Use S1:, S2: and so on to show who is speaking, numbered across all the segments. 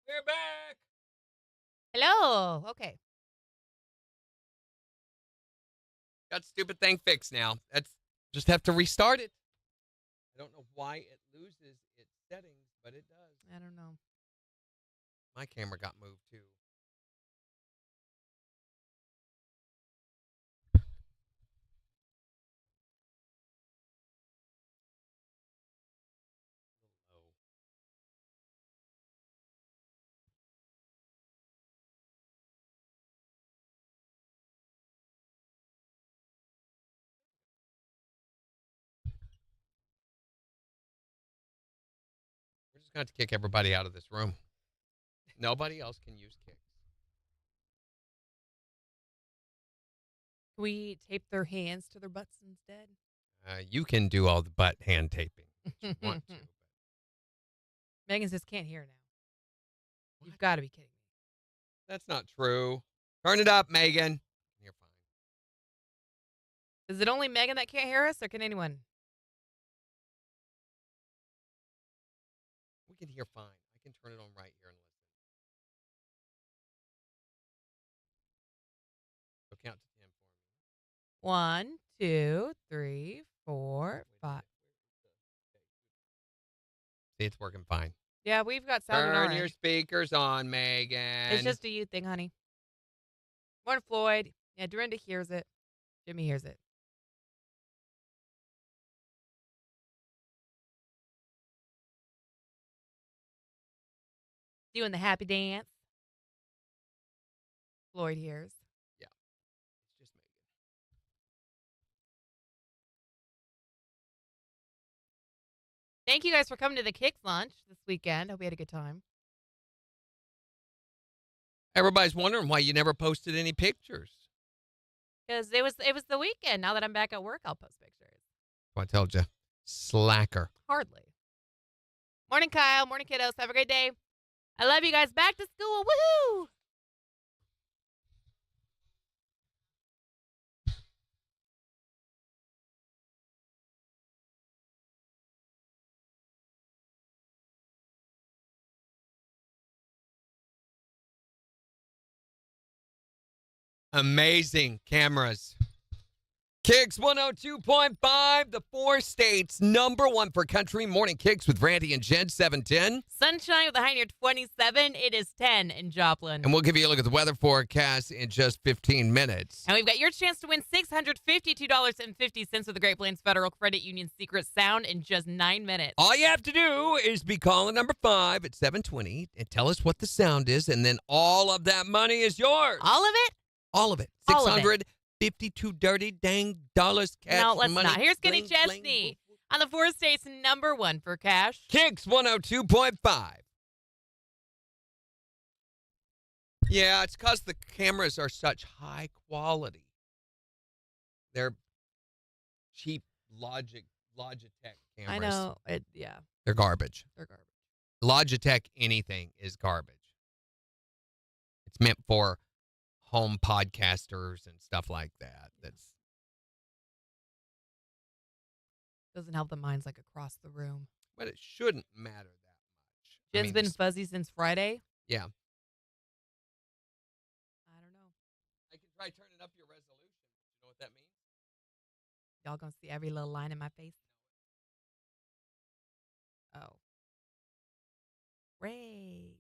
S1: We're back.
S2: Hello. Okay.
S1: Got stupid thing fixed now. That's just have to restart it. I don't know why it loses its settings, but it does.
S2: I don't know.
S1: My camera got moved too. Oh. We're just going to have to kick everybody out of this room. Nobody else can use KIX.
S2: Can we tape their hands to their butts instead?
S1: You can do all the butt hand taping if you want to.
S2: Megan says can't hear now.
S1: What?
S2: You've got to be kidding me.
S1: That's not true. Turn it up, Megan. You're fine.
S2: Is it only Megan that can't hear us, or can anyone?
S1: We can hear fine. I can turn it on right here and listen. So count to 10 for me.
S2: 1, 2, 3, 4, 5.
S1: See, it's working fine.
S2: Yeah, we've got sound on our
S1: Turn your
S2: end.
S1: speakers on, Megan.
S2: It's just a you thing, honey. Morning, Floyd. Yeah, Dorinda hears it. Jimmy hears it. Doing the happy dance. Floyd hears.
S1: Yeah, it's just Megan.
S2: Thank you guys for coming to the KIX lunch this weekend. Hope you had a good time.
S1: Everybody's wondering why you never posted any pictures.
S2: Because it was the weekend. Now that I'm back at work, I'll post pictures.
S1: I told you, slacker.
S2: Hardly. Morning, Kyle. Morning, kiddos. Have a great day. I love you guys. Back to school. Woohoo!
S1: Amazing cameras. KIX 102.5, the 4 states #1 for country. Morning KIX with Randy and Jen, 710.
S2: Sunshine with a high near 27. It is 10 in Joplin.
S1: And we'll give you a look at the weather forecast in just 15 minutes.
S2: And we've got your chance to win $652.50 with the Great Plains Federal Credit Union Secret Sound in just 9 minutes.
S1: All you have to do is be calling number 5 at 720 and tell us what the sound is, and then all of that money is yours.
S2: All of it?
S1: All of it.
S2: All of it.
S1: 652 dirty dang dollars cash.
S2: No, let's
S1: money.
S2: not. Here's Skinny
S1: Bling,
S2: Chesney
S1: bling.
S2: on the 4 states #1 for cash.
S1: KIX 102.5. Yeah, it's because the cameras are such high quality. They're cheap Logitech cameras.
S2: I know. Yeah,
S1: They're garbage.
S2: they're garbage.
S1: Logitech anything is garbage. It's meant for home podcasters and stuff like that.
S2: Doesn't help the minds like across the room.
S1: But it shouldn't matter that much.
S2: Jen's been fuzzy since Friday.
S1: Yeah.
S2: I don't know.
S1: I can try turning up your resolution. You know what that means?
S2: Y'all gonna see every little line in my face? Oh. Great.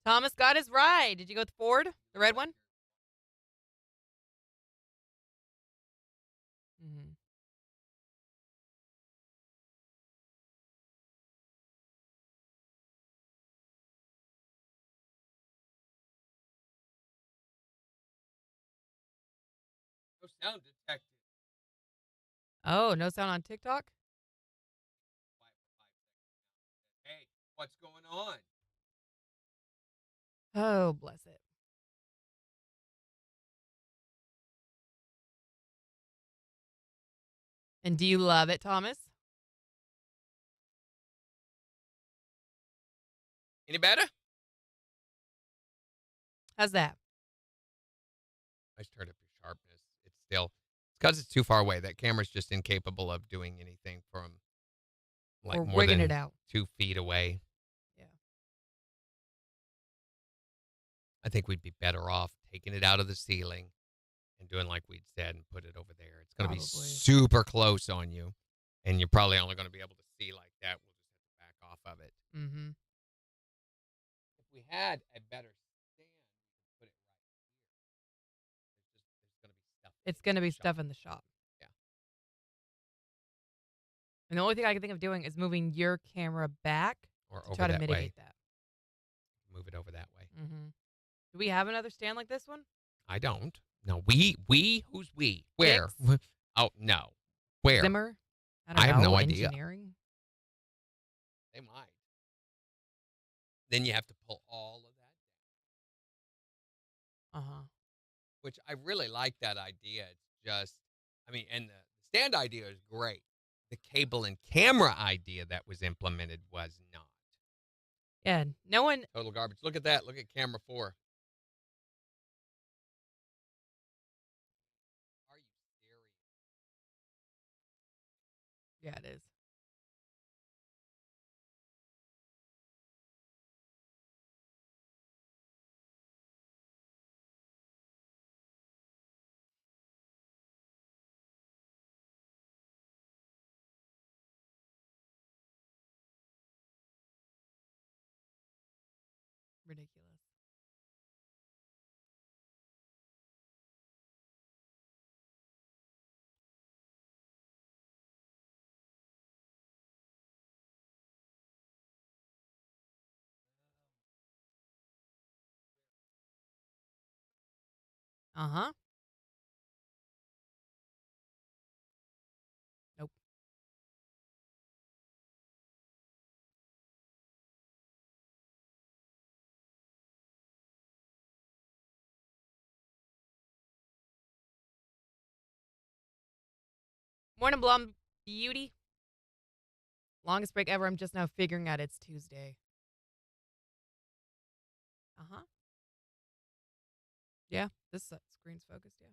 S2: Thomas got his ride. Did you go with Ford, the red one? Mm-hmm.
S1: No sound detected.
S2: Oh, no sound on TikTok?
S1: Hey, what's going on?
S2: Oh, bless it. And do you love it, Thomas?
S1: Any better?
S2: How's that?
S1: I just turned up your sharpness. It's still, because it's too far away. That camera's just incapable of doing anything from like
S2: We're
S1: more
S2: rigging it
S1: than
S2: out.
S1: 2 feet away.
S2: Yeah.
S1: I think we'd be better off taking it out of the ceiling and doing like we'd said and put it over there. It's going to be
S2: Probably.
S1: super close on you, and you're probably only going to be able to see like that. We'll just have to back off of it.
S2: Mm-hmm.
S1: If we had a better stand, we could put it right here. There's going to be stuff.
S2: It's going to be stuff in the shop.
S1: Yeah.
S2: And the only thing I can think of doing is moving your camera back
S1: Or
S2: to
S1: over
S2: try to
S1: that
S2: mitigate
S1: way.
S2: that.
S1: Move it over that way.
S2: Mm-hmm. Do we have another stand like this one?
S1: I don't. No, we. Who's we? Where?
S2: KIX?
S1: Oh no. Where?
S2: Zimmer? I don't know.
S1: have no idea.
S2: Engineering?
S1: They might. Then you have to pull all of that.
S2: Uh-huh.
S1: Which I really like that idea. It's just, I mean, and the stand idea is great. The cable and camera idea that was implemented was not.
S2: Yeah, no one...
S1: Total garbage. Look at that. Look at camera 4. Are you serious?
S2: Yeah, it is. Ridiculous. Uh-huh. Nope. Morning, Blum Beauty. Longest break ever. I'm just now figuring out it's Tuesday. Uh-huh. Yeah, this screen's focused, yeah.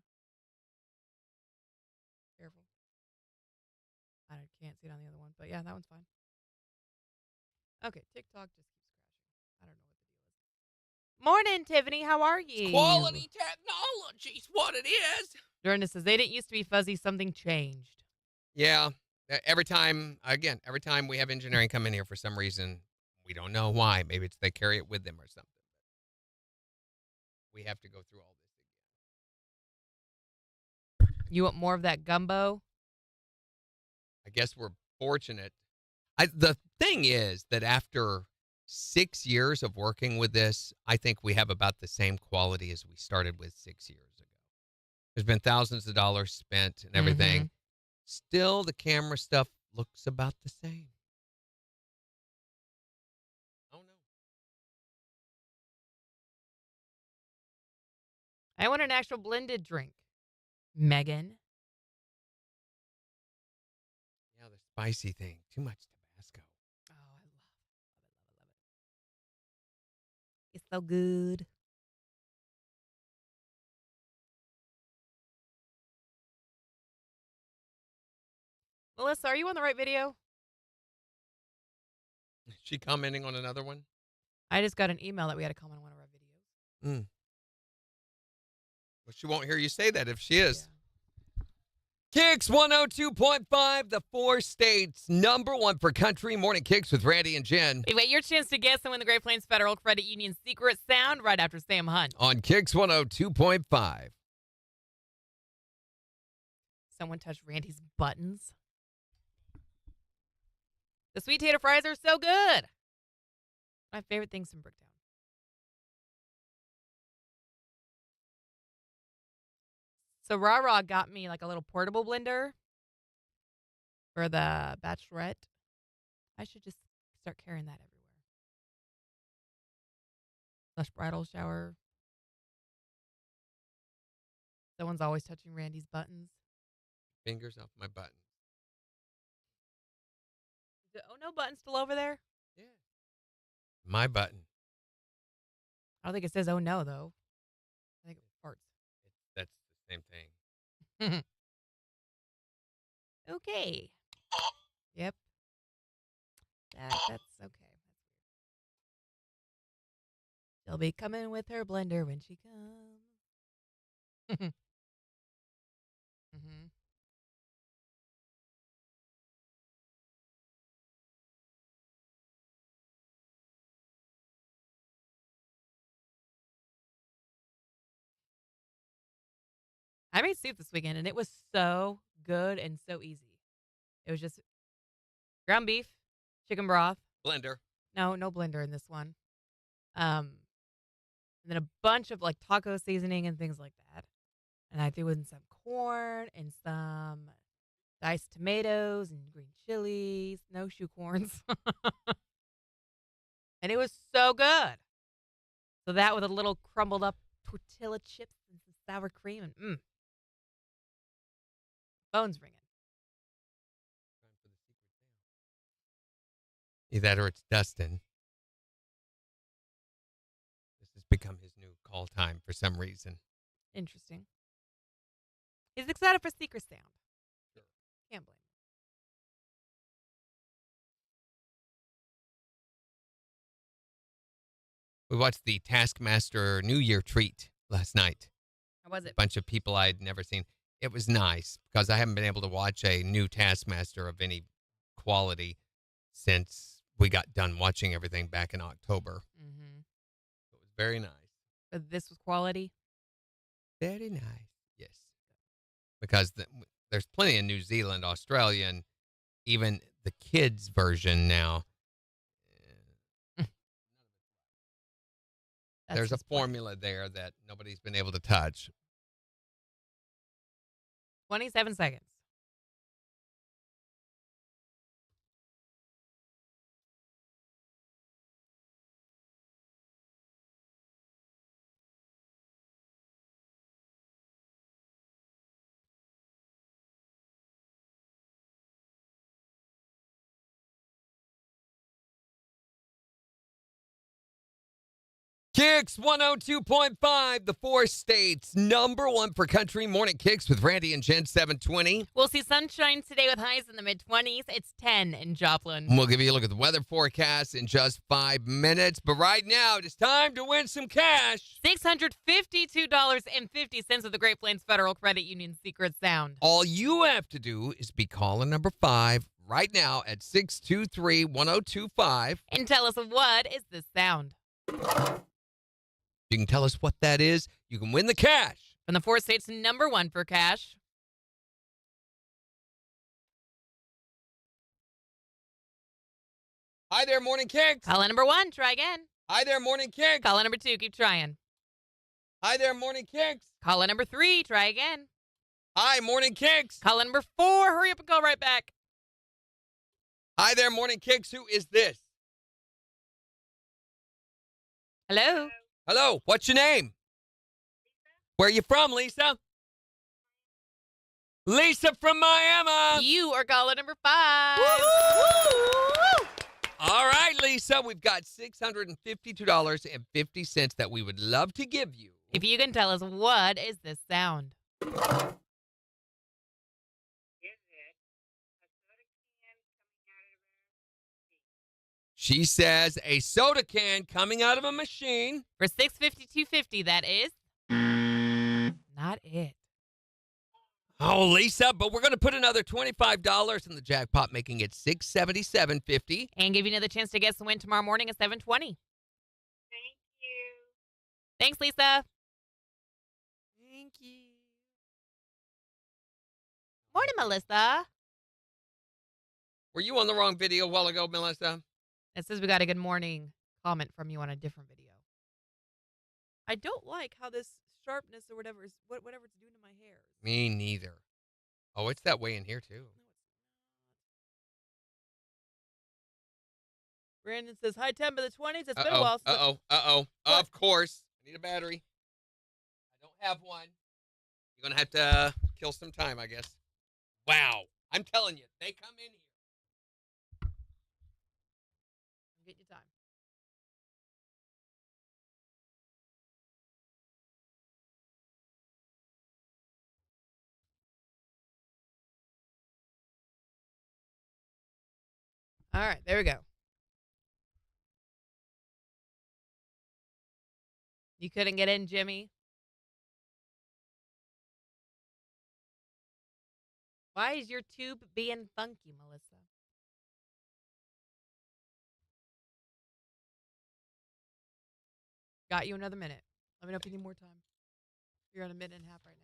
S2: Careful. I can't see it on the other one, but yeah, that one's fine. Okay, TikTok just keeps crashing. I don't know what the deal is. Morning, Tiffany. How are you?
S1: Quality technology's what it is.
S2: Jordan says they didn't used to be fuzzy. Something changed.
S1: Yeah. Every time we have engineering come in here for some reason, we don't know why. Maybe it's they carry it with them or something. We have to go through all this again.
S2: You want more of that gumbo?
S1: I guess we're fortunate. The thing is that after 6 years of working with this, I think we have about the same quality as we started with 6 years ago. There's been thousands of dollars spent and everything. Still, the camera stuff looks about the same. Oh, no.
S2: I want an actual blended drink. Megan.
S1: Yeah, the spicy thing. Too much Tabasco.
S2: Oh, I love it. It's so good. Melissa, are you on the right video?
S1: Is she commenting on another one?
S2: I just got an email that we had to comment on one of our videos.
S1: Well, she won't hear you say that if she is.
S2: Yeah.
S1: KIX 102.5, the 4 states, #1 for country. Morning KIX with Randy and Jen.
S2: Wait, your chance to guess and win the Great Plains Federal Credit Union secret sound right after Sam Hunt.
S1: On KIX 102.5.
S2: Someone touched Randy's buttons. The sweet tater fries are so good. My favorite things from Bricktown. So Rah got me like a little portable blender for the bachelorette. I should just start carrying that everywhere. Lush bridal shower. Someone's always touching Randy's buttons.
S1: Fingers off my button.
S2: Is the oh no button still over there?
S1: Yeah. My button.
S2: I don't think it says oh no though. I think it farts.
S1: That's the same thing.
S2: Okay. Yep. That's okay. She'll be coming with her blender when she comes. hmm I made soup this weekend, and it was so good and so easy. It was just ground beef, chicken broth.
S1: Blender.
S2: No blender in this one. And then a bunch of like taco seasoning and things like that. And I threw in some corn and some diced tomatoes and green chilies, no shoe corns. And it was so good. So that with a little crumbled up tortilla chips and some sour cream and bones ringing.
S1: Either that or it's Dustin. This has become his new call time for some reason.
S2: Interesting. He's excited for Secret Sound.
S1: Sure.
S2: Can't blame him.
S1: We watched the Taskmaster New Year treat last night.
S2: How was
S1: A
S2: it?
S1: bunch of people I'd never seen. It was nice because I haven't been able to watch a new Taskmaster of any quality since we got done watching everything back in October.
S2: Mm-hmm.
S1: It was very nice.
S2: But this was quality.
S1: Very nice. Yes. Because there's plenty in New Zealand, Australia, and even the kids' version now.
S2: That's
S1: There's a
S2: his plan.
S1: formula there that nobody's been able to touch.
S2: 27 seconds.
S1: KIX 102.5, the four states, number one for country morning KIX with Randy and Jen 720.
S2: We'll see sunshine today with highs in the mid 20s. It's 10 in Joplin.
S1: We'll give you a look at the weather forecast in just 5 minutes. But right now, it is time to win some cash.
S2: $652.50 with the Great Plains Federal Credit Union Secret Sound.
S1: All you have to do is be calling number 5 right now at 623-1025.
S2: And tell us, what is this sound?
S1: You can tell us what that is. You can win the cash.
S2: From the four states, number one for cash.
S1: Hi there, Morning KIX.
S2: Caller number one, try again.
S1: Hi there, Morning KIX.
S2: Caller number two, keep trying.
S1: Hi there, Morning KIX.
S2: Caller number three, try again.
S1: Hi, Morning KIX.
S2: Caller number four, hurry up and call right back.
S1: Hi there, Morning KIX. Who is this?
S2: Hello?
S1: Hello, what's your name? Where are you from, Lisa? Lisa from Miami.
S2: You are caller number 5.
S1: Woo-hoo! All right, Lisa, we've got $652.50 that we would love to give you.
S2: If you can tell us, what is this sound?
S1: She says a soda can coming out of a machine.
S2: For $652.50, that is not it.
S1: Oh, Lisa, but we're going to put another $25 in the jackpot, making it $677.50.
S2: And give you another chance to guess the win tomorrow morning at 7:20.
S3: Thank you.
S2: Thanks, Lisa.
S1: Thank you.
S2: Morning, Melissa.
S1: Were you on the wrong video a while ago, Melissa?
S2: It says we got a good morning comment from you on a different video. I don't like how this sharpness or whatever is whatever it's doing to my hair.
S1: Me neither. Oh, it's that way in here, too.
S2: No, it's not. Brandon says, high temp of the 20s. It's been a while.
S1: Uh-oh.
S2: What?
S1: Of course. I need a battery. I don't have one. You're going to have to kill some time, I guess. Wow. I'm telling you, they come in here.
S2: Get your time. All right, there we go. You couldn't get in, Jimmy? Why is your tube being funky, Melissa? Got you another minute. Let me know if you need more time. You're at a minute and a half right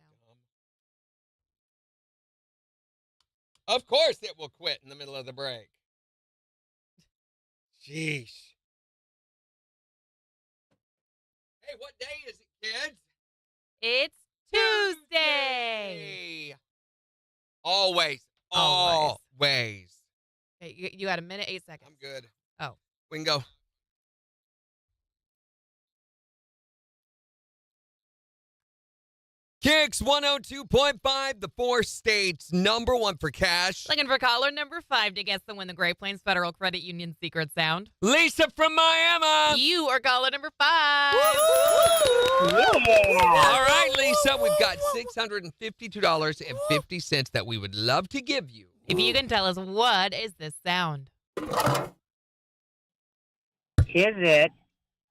S2: now.
S1: Of course it will quit in the middle of the break. Sheesh. Hey, what day is it, kids?
S2: It's Tuesday.
S1: Hey. Always.
S2: Always.
S1: Always.
S2: Okay, you got a minute, 8 seconds.
S1: I'm good.
S2: Oh.
S1: We can go. KIX 102.5, the 4 states number 1 for cash.
S2: Looking for caller number 5 to guess the win the Great Plains Federal Credit Union secret sound.
S1: Lisa from Miami.
S2: You are caller number 5.
S1: All right, Lisa, we've got $652.50 that we would love to give you.
S2: If you can tell us what is this sound?
S3: Is it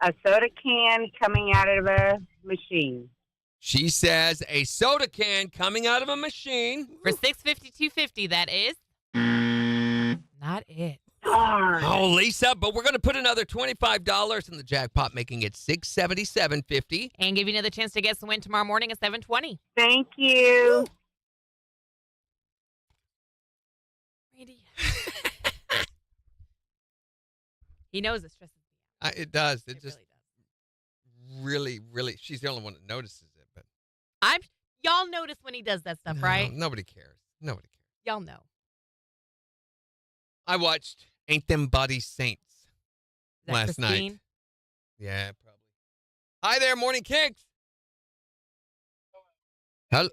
S3: a soda can coming out of a machine?
S1: She says a soda can coming out of a machine.
S2: For $652.50, that is not it.
S3: Darn.
S1: Oh, Lisa, but we're going to put another $25 in the jackpot, making it $677.50.
S2: And give you another chance to guess the win tomorrow morning at 7:20.
S3: Thank you.
S2: Randy. He knows it stresses me out.
S1: It does. It
S2: It
S1: just
S2: really does.
S1: really, she's the only one that notices it. But
S2: Y'all notice when he does that stuff,
S1: no,
S2: right?
S1: Nobody cares. Nobody cares.
S2: Y'all know.
S1: I watched Ain't Them Body Saints
S2: Is that
S1: last
S2: Christine?
S1: night. Yeah, probably. Hi there, Morning Kicks. Hello.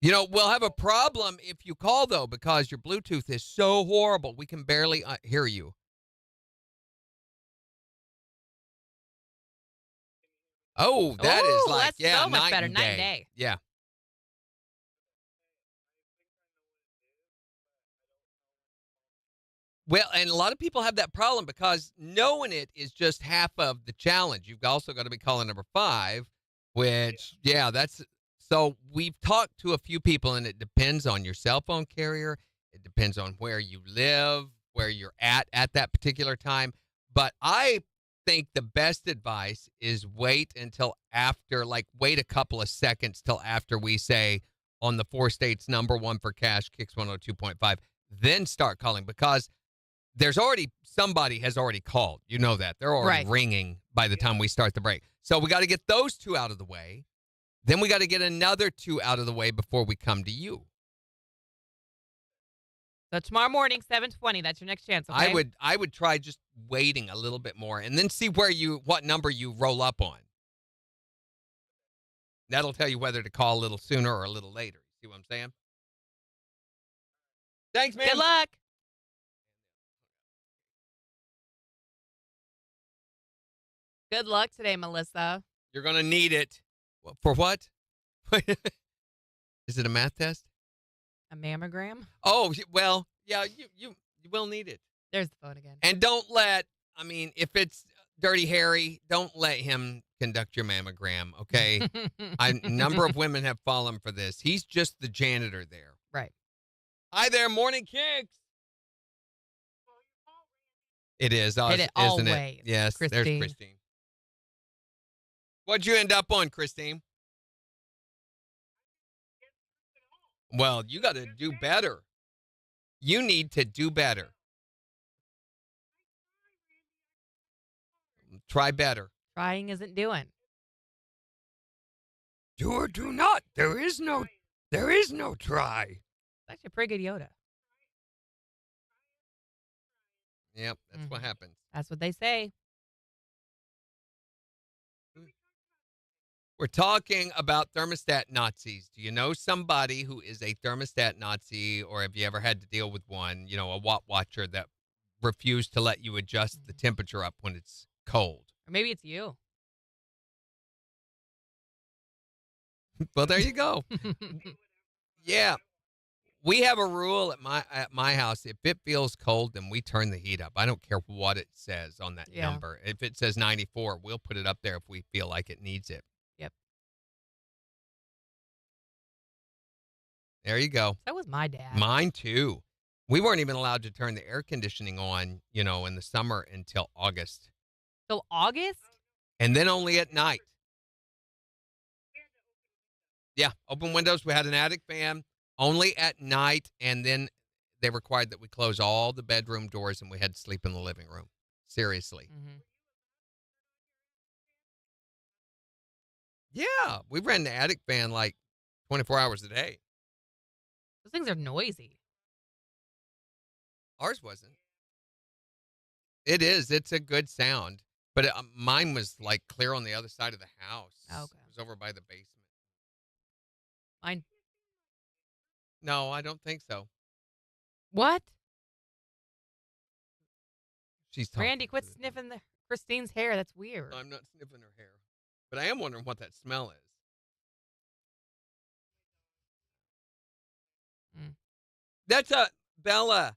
S1: You know, we'll have a problem if you call, though, because your Bluetooth is so horrible. We can barely hear you. Oh, that is
S2: Ooh,
S1: like,
S2: that's
S1: yeah,
S2: so much
S1: night
S2: better.
S1: and
S2: Night and
S1: day.
S2: day.
S1: Yeah. Well, and a lot of people have that problem because knowing it is just half of the challenge. You've also got to be calling number 5, which, yeah, that's so we've talked to a few people, and it depends on your cell phone carrier. It depends on where you live, where you're at that particular time. But I think the best advice is wait until after, like, wait a couple of seconds till after we say on the 4 states number 1 for cash, KIX 102.5, then start calling because somebody has already called. You know that. They're already ringing by the time we start the break. So we got to get those 2 out of the way. Then we got to get another 2 out of the way before we come to you.
S2: So tomorrow morning, 7:20. That's your next chance. Okay?
S1: I would try just waiting a little bit more and then see what number you roll up on. That'll tell you whether to call a little sooner or a little later. See what I'm saying? Thanks, man.
S2: Good luck. Good luck today, Melissa.
S1: You're going to need it. For what? Is it a math test?
S2: A mammogram?
S1: Oh, well, yeah, you will need it.
S2: There's the phone again.
S1: And if it's Dirty Harry, don't let him conduct your mammogram, okay? A number of women have fallen for this. He's just the janitor there.
S2: Right.
S1: Hi there, Morning Kicks. It is, isn't it?
S2: Always,
S1: Yes,
S2: Christine.
S1: There's Christine. What'd you end up on, Christine? Well, you got to do better. You need to do better. Try better.
S2: Trying isn't doing.
S1: Do or do not. There is no try.
S2: It's actually a pretty good Yoda.
S1: Yep, that's what happens.
S2: That's what they say.
S1: We're talking about thermostat Nazis. Do you know somebody who is a thermostat Nazi, or have you ever had to deal with one, a Watt watcher that refused to let you adjust the temperature up when it's cold?
S2: Or maybe it's you.
S1: Well, there you go. Yeah. We have a rule at my house. If it feels cold, then we turn the heat up. I don't care what it says on that
S2: Yeah.
S1: number. If it says 94, we'll put it up there if we feel like it needs it.
S2: Yep.
S1: There you go.
S2: So was my dad.
S1: Mine too. We weren't even allowed to turn the air conditioning on, in the summer until August.
S2: Till August?
S1: And then only at night. Yeah, open windows. We had an attic fan only at night, and then they required that we close all the bedroom doors and we had to sleep in the living room. Seriously.
S2: Mm-hmm.
S1: Yeah, we ran the attic fan like 24 hours a day.
S2: Those things are noisy.
S1: Ours wasn't. It is. It's a good sound. But mine was like clear on the other side of the house.
S2: Okay.
S1: It was over by the basement.
S2: Mine.
S1: No, I don't think so.
S2: What?
S1: She's talking.
S2: Randy, quit sniffing Christine's hair. That's weird.
S1: I'm not sniffing her hair. But I am wondering what that smell is.
S2: Mm.
S1: That's Bella.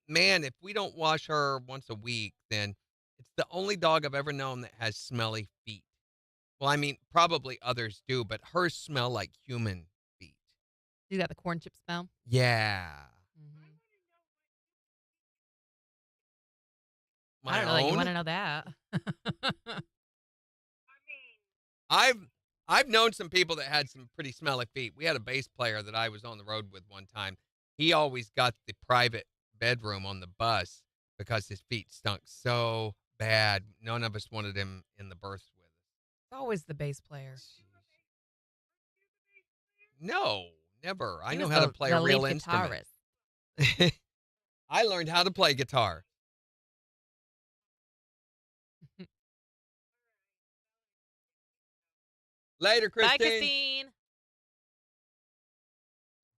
S1: Man, if we don't wash her once a week, then it's the only dog I've ever known that has smelly feet. Well, I mean, probably others do, but hers smell like human feet.
S2: You got the corn chip smell?
S1: Yeah.
S2: Mm-hmm.
S1: My
S2: I don't know that you
S1: own?
S2: want to know that.
S1: I've known some people that had some pretty smelly feet. We had a bass player that I was on the road with one time. He always got the private bedroom on the bus because his feet stunk so bad. None of us wanted him in the berths with us.
S2: It's always the bass player.
S1: No, never. I
S2: He
S1: know
S2: was
S1: how to
S2: the-
S1: play
S2: the
S1: a real
S2: lead
S1: instrument.
S2: guitarist.
S1: I learned how to play guitar. Later, Christine.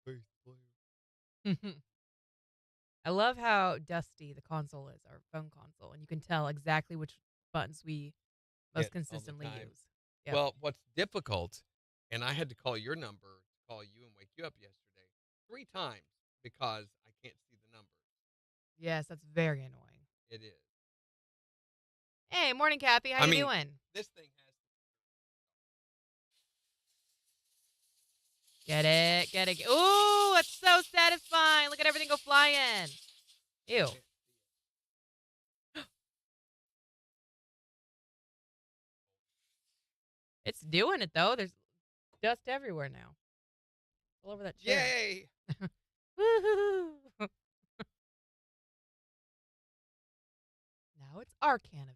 S2: Bye, Christine. I love how dusty the console is, our phone console, and you can tell exactly which buttons we
S1: Hit all
S2: most
S1: the
S2: consistently
S1: time.
S2: use. Yep.
S1: Well, what's difficult, and I had to call your number to call you and wake you up yesterday 3 times because I can't see the numbers.
S2: Yes, that's very annoying.
S1: It is.
S2: Hey, morning, Kathy. How
S1: I
S2: you
S1: mean,
S2: doing?
S1: This thing has.
S2: Get it, get it. Ooh, it's so satisfying. Look at everything go flying. Ew. It's doing it, though. There's dust everywhere now. All over that chair.
S1: Yay!
S2: Woohoo! Now it's our can of air.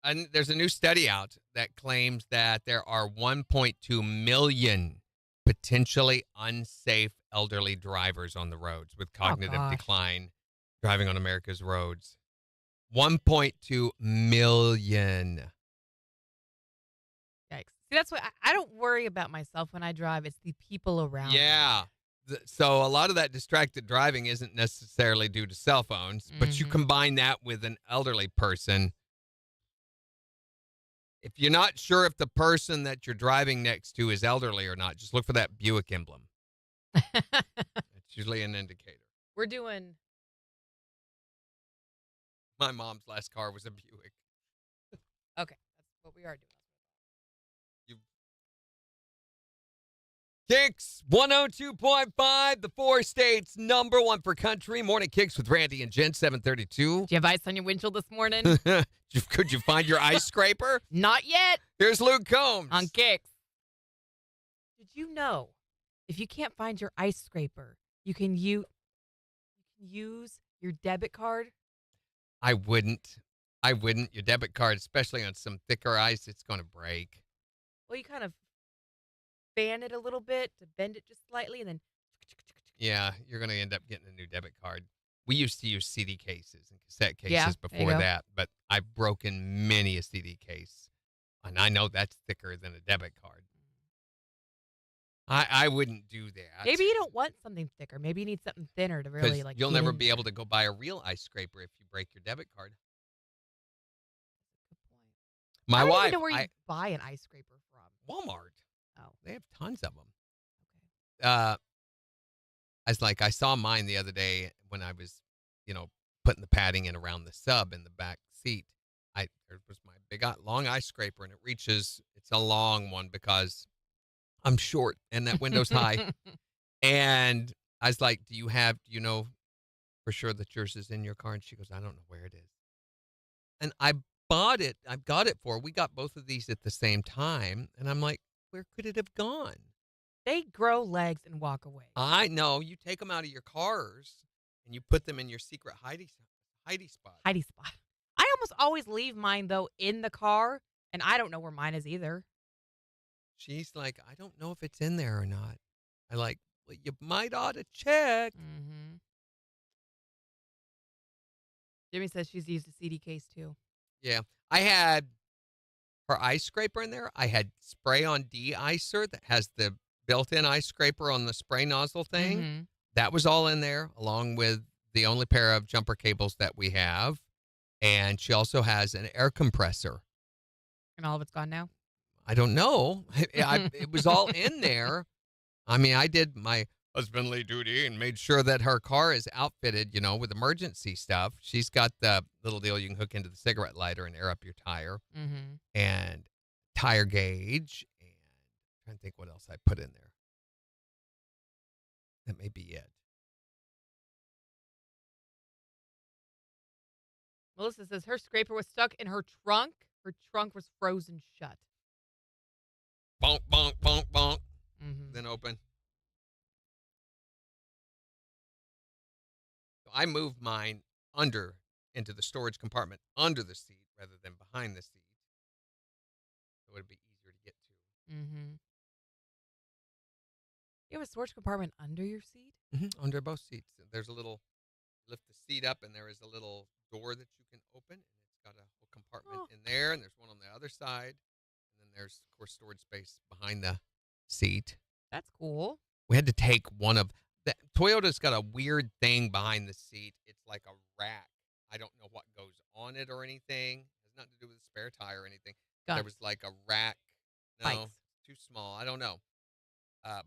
S1: And there's a new study out that claims that there are 1.2 million potentially unsafe elderly drivers on the roads with cognitive
S2: gosh.
S1: decline driving on America's roads. 1.2 million.
S2: Yikes. See, that's what I don't worry about myself when I drive. It's the people around me.
S1: Yeah. So a lot of that distracted driving isn't necessarily due to cell phones, but you
S2: Mhm.
S1: combine that with an elderly person. If you're not sure if the person that you're driving next to is elderly or not, just look for that Buick emblem. It's usually an indicator.
S2: We're doing.
S1: My mom's last car was a Buick.
S2: Okay, that's what we are doing.
S1: KIX 102.5, the 4 states number 1 for country. Morning KIX with Randy and Jen, 732.
S2: Do you have ice on your windshield this morning?
S1: Could you find your ice scraper?
S2: Not yet.
S1: Here's Luke Combs.
S2: On KIX. Did you know if you can't find your ice scraper, you can use your debit card?
S1: I wouldn't. Your debit card, especially on some thicker ice, it's going to break.
S2: Well, you kind of fan it a little bit to bend it just slightly, and then.
S1: Yeah, you're going to end up getting a new debit card. We used to use CD cases and cassette cases
S2: Yeah, there you
S1: before
S2: go.
S1: that, but I've broken many a CD case, and I know that's thicker than a debit card. I wouldn't do that.
S2: Maybe you don't want something thicker. Maybe you need something thinner to really
S1: Because
S2: like.
S1: you'll
S2: get
S1: never
S2: in
S1: be
S2: there.
S1: able to go buy a real ice scraper if you break your debit card.
S2: Good point.
S1: My
S2: I don't even
S1: wife,
S2: know where you buy an ice scraper from.
S1: Walmart,
S2: Oh,
S1: they have tons of them.
S2: okay.
S1: I saw mine the other day when I was, putting the padding in around the sub in the back seat. There was my big long ice scraper, and it's a long one because I'm short and that window's high. And I was like, do you know for sure that yours is in your car? And she goes, I don't know where it is. And I bought it. I got it for her. We got both of these at the same time. And I'm like, where could it have gone?
S2: They grow legs and walk away.
S1: I know. You take them out of your cars and you put them in your secret hidey spot.
S2: Heidi spot. I almost always leave mine though in the car, and I don't know where mine is either.
S1: She's like, I don't know if it's in there or not. I like, well, you might ought to check.
S2: Mm-hmm. Jimmy says she's used a CD case too.
S1: Yeah. I had her ice scraper in there. I had spray on de-icer that has the built-in ice scraper on the spray nozzle thing.
S2: Mm-hmm.
S1: That was all in there, along with the only pair of jumper cables that we have. And she also has an air compressor.
S2: And all of it's gone now?
S1: I don't know. It was all in there. I mean, I did my husbandly duty and made sure that her car is outfitted, with emergency stuff. She's got the little deal you can hook into the cigarette lighter and air up your tire,
S2: Mm-hmm.
S1: and tire gauge, and I'm trying to think what else I put in there. That may be it.
S2: Melissa says her scraper was stuck in her trunk. Her trunk was frozen shut.
S1: Bonk, bonk, bonk, bonk.
S2: Mm-hmm.
S1: Then open. So I moved mine into the storage compartment under the seat rather than behind the seat. So it would be easier to get to.
S2: Mm-hmm. You have a storage compartment under your seat?
S1: Under both seats. There's a little, lift the seat up, and there is a little door that you can open, and it's got a whole compartment in there, and there's one on the other side. And then there's, of course, storage space behind the seat.
S2: That's cool.
S1: We had to take one of the Toyota's got a weird thing behind the seat. It's like a rack. I don't know what goes on it or anything. It has nothing to do with the spare tire or anything.
S2: Guns.
S1: There was like a rack. No,
S2: Bikes.
S1: too small. I don't know.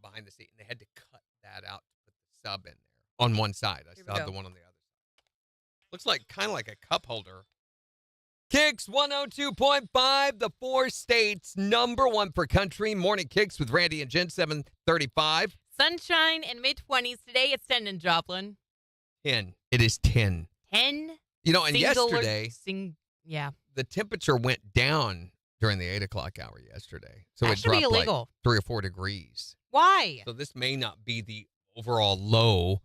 S1: Behind the seat, and they had to cut that out to put the sub in there on one side. I
S2: Here we
S1: still have
S2: go.
S1: the one on the other side. Looks like kind of like a cup holder. KIX 102.5, the 4 states #1 for country. Morning KIX with Randy and Jen, 7:35.
S2: Sunshine and mid-20s. Today it's 10 in Joplin.
S1: 10. It is 10.
S2: 10.
S1: And yesterday,
S2: yeah.
S1: the temperature went down during the 8 o'clock hour yesterday. So
S2: That
S1: it
S2: should be
S1: dropped
S2: illegal.
S1: like 3 or 4 degrees.
S2: Why?
S1: So this may not be the overall low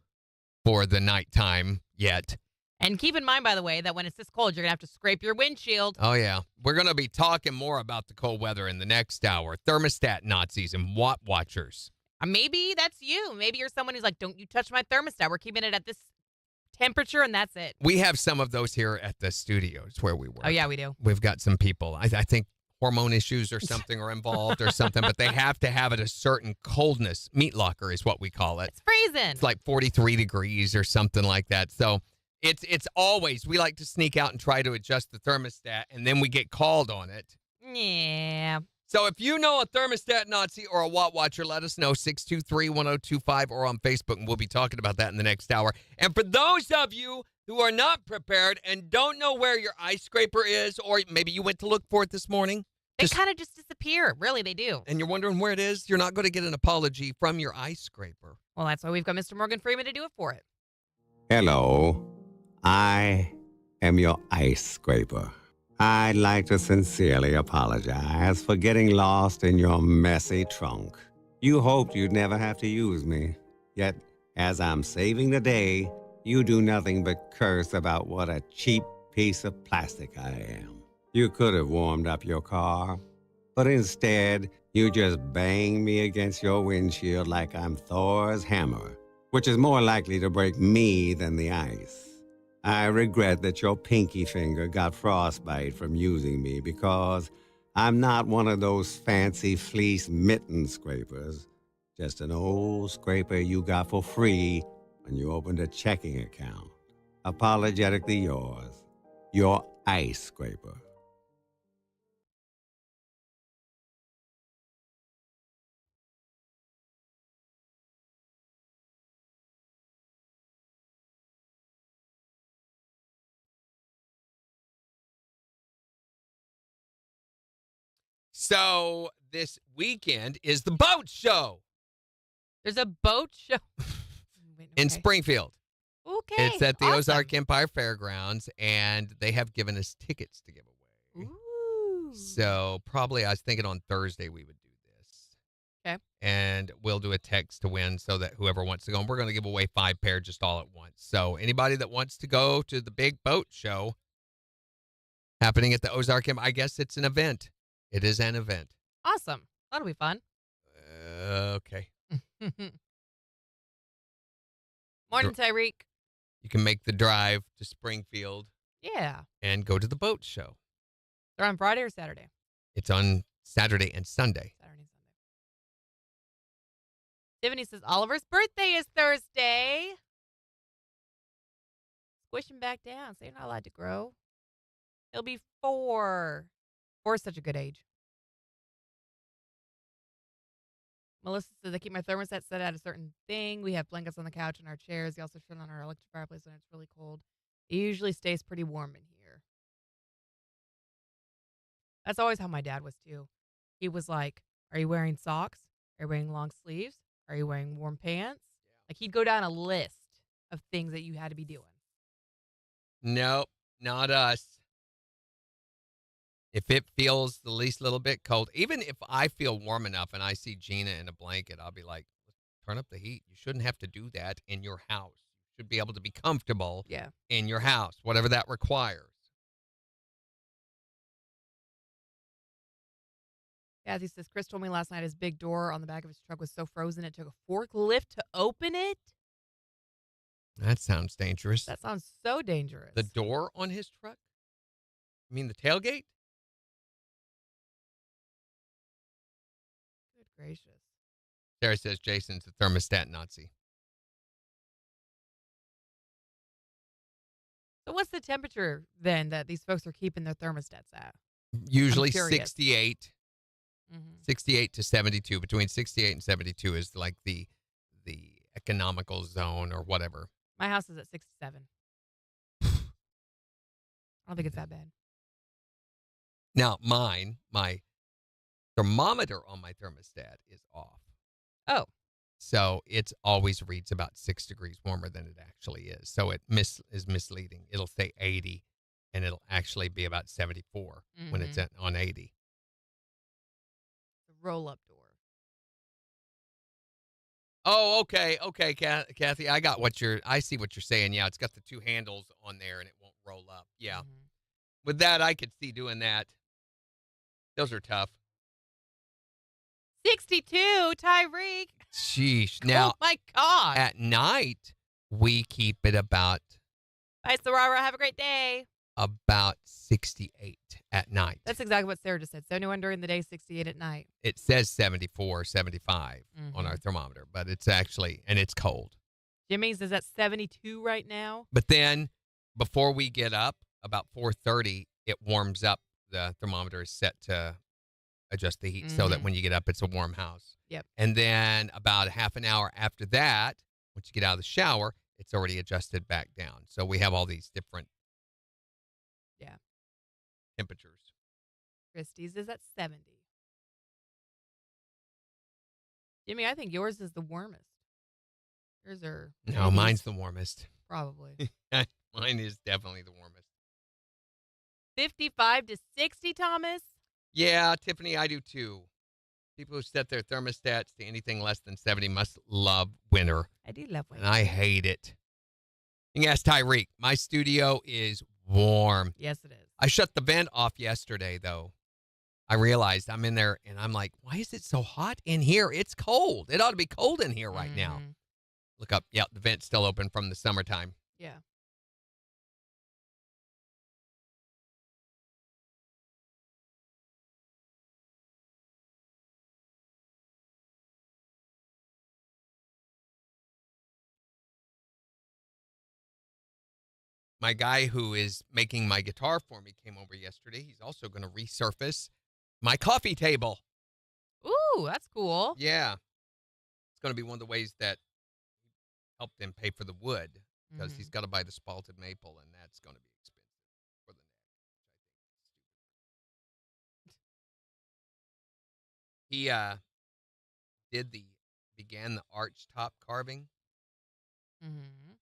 S1: for the nighttime yet.
S2: And keep in mind, by the way, that when it's this cold, you're going to have to scrape your windshield.
S1: Oh, yeah. We're going to be talking more about the cold weather in the next hour. Thermostat Nazis and Watt Watchers.
S2: Maybe that's you. Maybe you're someone who's like, don't you touch my thermostat. We're keeping it at this temperature, and that's it.
S1: We have some of those here at the studios where we work.
S2: Oh, yeah, we do.
S1: We've got some people. I think hormone issues or something are involved or something, but they have to have it a certain coldness. Meat locker is what we call it.
S2: It's freezing.
S1: It's like 43 degrees or something like that. So it's always, we like to sneak out and try to adjust the thermostat, and then we get called on it.
S2: Yeah.
S1: So if you know a thermostat Nazi or a Watt Watcher, let us know, 623-1025 or on Facebook, and we'll be talking about that in the next hour. And for those of you who are not prepared and don't know where your ice scraper is, or maybe you went to look for it this morning.
S2: They kind of just disappear. Really, they do.
S1: And you're wondering where it is, you're not going to get an apology from your ice scraper.
S2: Well, that's why we've got Mr. Morgan Freeman to do it for it.
S4: Hello, I am your ice scraper. I'd like to sincerely apologize for getting lost in your messy trunk. You hoped you'd never have to use me. Yet, as I'm saving the day, you do nothing but curse about what a cheap piece of plastic I am. You could have warmed up your car, but instead, you just bang me against your windshield like I'm Thor's hammer, which is more likely to break me than the ice. I regret that your pinky finger got frostbite from using me because I'm not one of those fancy fleece mitten scrapers. Just an old scraper you got for free when you opened a checking account. Apologetically yours, your ice scraper.
S1: So this weekend is the boat show
S2: There's a boat show. Wait,
S1: in
S2: okay.
S1: Springfield.
S2: Okay.
S1: It's at the
S2: awesome.
S1: Ozark Empire Fairgrounds, and they have given us tickets to give away.
S2: Ooh.
S1: So probably I was thinking on Thursday we would do this.
S2: Okay.
S1: And we'll do a text to win so that whoever wants to go, and we're going to give away 5 pair just all at once. So anybody that wants to go to the big boat show happening at the Ozark Empire, I guess it's an event. It is an event.
S2: Awesome. That'll be fun.
S1: Okay.
S2: Morning, Tyreek.
S1: You can make the drive to Springfield
S2: Yeah.
S1: and go to the boat show.
S2: They're on Friday or Saturday?
S1: It's on Saturday and Sunday.
S2: Saturday and Sunday. Tiffany says Oliver's birthday is Thursday. Squish him back down. So you're not allowed to grow. He'll be 4. 4 is such a good age. Melissa says, I keep my thermostat set at a certain thing. We have blankets on the couch and our chairs. We also turn on our electric fireplace when it's really cold. It usually stays pretty warm in here. That's always how my dad was, too. He was like, are you wearing socks? Are you wearing long sleeves? Are you wearing warm pants? Like, he'd go down a list of things that you had to be doing.
S1: Nope, not us. If it feels the least little bit cold, even if I feel warm enough and I see Gina in a blanket, I'll be like, turn up the heat. You shouldn't have to do that in your house. You should be able to be comfortable in your house, whatever that requires.
S2: Kathy says, Chris told me last night his big door on the back of his truck was so frozen it took a forklift to open it.
S1: That sounds dangerous.
S2: That sounds so dangerous.
S1: The door on his truck? You mean the tailgate?
S2: Good gracious.
S1: Sarah says Jason's a thermostat Nazi.
S2: So what's the temperature then that these folks are keeping their thermostats at?
S1: Usually
S2: curious.
S1: 68. 68 to 72. Between 68 and 72 is like the economical zone or whatever.
S2: My house is at 67. I don't think it's that bad.
S1: Now, my thermometer on my thermostat is off.
S2: Oh.
S1: So it always reads about 6 degrees warmer than it actually is. So it is misleading. It'll say 80, and it'll actually be about 74 when it's on 80.
S2: The roll-up door.
S1: Oh, okay, Kathy. I see what you're saying. Yeah, it's got the 2 handles on there, and it won't roll up. Yeah. With that, I could see doing that. Those are tough.
S2: 62, Tyreek.
S1: Sheesh. Now,
S2: oh my God.
S1: At night, we keep it about
S2: Bye, Sorara. Have a great day.
S1: About 68 at night.
S2: That's exactly what Sarah just said. 71 during the day, 68 at night.
S1: It says 74, 75 on our thermometer, but it's actually, and it's cold.
S2: Jimmy's is at 72 right now.
S1: But then before we get up, about 4:30, it warms up. The thermometer is set to adjust the heat so that when you get up, it's a warm house.
S2: Yep.
S1: And then about half an hour after that, once you get out of the shower, it's already adjusted back down. So we have all these different temperatures.
S2: Christie's is at 70. Jimmy, I think yours is the warmest. Yours are...
S1: No, mine's the warmest.
S2: Probably.
S1: Mine is definitely the warmest.
S2: 55 to 60, Thomas?
S1: Yeah, Tiffany, I do too. People who set their thermostats to anything less than 70 must love winter.
S2: I do love winter.
S1: And I hate it. You can ask Tyreek. My studio is warm.
S2: Yes, it is.
S1: I shut the vent off yesterday, though. I realized I'm in there, and I'm like, why is it so hot in here? It's cold. It ought to be cold in here right now. Look up. Yeah, the vent's still open from the summertime.
S2: Yeah.
S1: My guy who is making my guitar for me came over yesterday. He's also going to resurface my coffee table.
S2: Ooh, that's cool.
S1: Yeah. It's going to be one of the ways that helped him pay for the wood because he's got to buy the spalted maple, and that's going to be expensive for the neck, which I think is stupid. He began the arch top carving,
S2: Mm-hmm.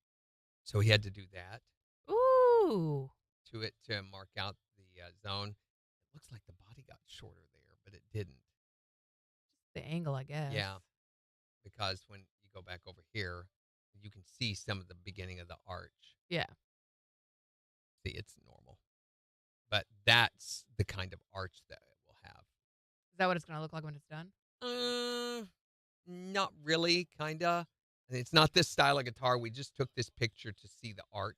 S1: so he had to do that
S2: Ooh.
S1: to it to mark out the zone. It looks like the body got shorter there, but it didn't.
S2: The angle, I guess.
S1: Yeah, because when you go back over here, you can see some of the beginning of the arch.
S2: Yeah.
S1: See, it's normal. But that's the kind of arch that it will have.
S2: Is that what it's going to look like when it's done?
S1: Not really, kind of. It's not this style of guitar. We just took this picture to see the arch.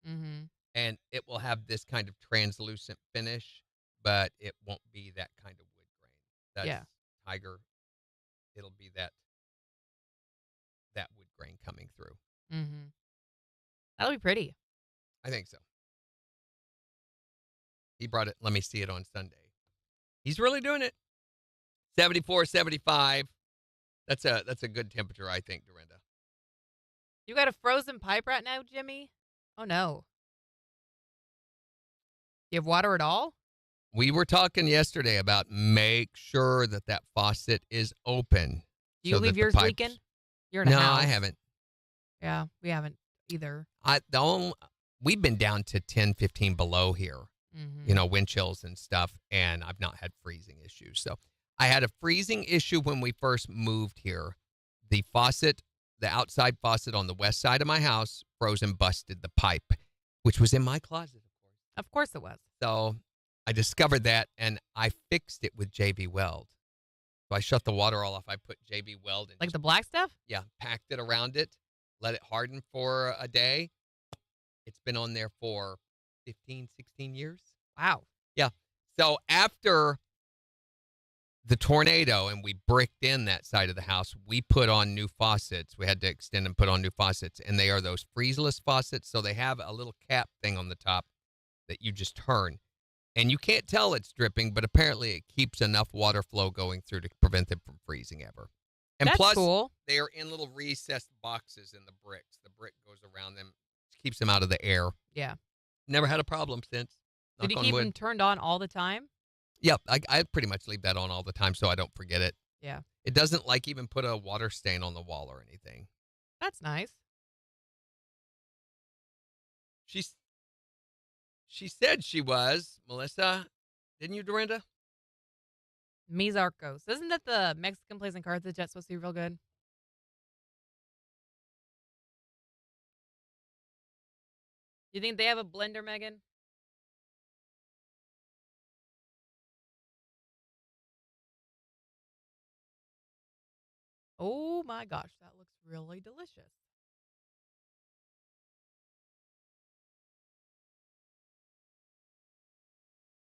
S2: Mm-hmm.
S1: And it will have this kind of translucent finish, but it won't be that kind of wood grain. That's tiger. It'll be that wood grain coming through.
S2: Mm-hmm. That'll be pretty.
S1: I think so. He brought it. Let me see it on Sunday. He's really doing it. 74, 75. That's a good temperature, I think, Dorinda.
S2: You got a frozen pipe right now, Jimmy? Oh, no. You have water at all?
S1: We were talking yesterday about make sure that faucet is open.
S2: Do you leave yours leaking? You're in a
S1: No,
S2: house.
S1: I haven't.
S2: Yeah, we haven't either.
S1: We've been down to 10, 15 below here.
S2: Mm-hmm.
S1: Wind chills and stuff, and I've not had freezing issues. So I had a freezing issue when we first moved here. The faucet, the outside faucet on the west side of my house, froze and busted the pipe, which was in my closet, of course.
S2: Of course it was.
S1: So I discovered that, and I fixed it with JB Weld. So I shut the water all off. I put JB Weld in.
S2: Like the black stuff?
S1: Yeah, packed it around it, let it harden for a day. It's been on there for 15, 16 years.
S2: Wow.
S1: Yeah. So after the tornado and we bricked in that side of the house, we put on new faucets. We had to extend and put on new faucets, and they are those freezeless faucets. So they have a little cap thing on the top that you just turn. And you can't tell it's dripping, but apparently it keeps enough water flow going through to prevent them from freezing ever. And
S2: That's
S1: plus,
S2: cool.
S1: they are in little recessed boxes in the bricks. The brick goes around them, keeps them out of the air.
S2: Yeah.
S1: Never had a problem since.
S2: Did you keep them turned on all the time?
S1: Yep, I pretty much leave that on all the time so I don't forget it.
S2: Yeah.
S1: It doesn't even put a water stain on the wall or anything.
S2: That's nice.
S1: She said she was, Melissa. Didn't you, Dorinda?
S2: Mizarcos. Isn't that the Mexican place in Carthage that's supposed to be real good? You think they have a blender, Megan? Oh my gosh, that looks really delicious.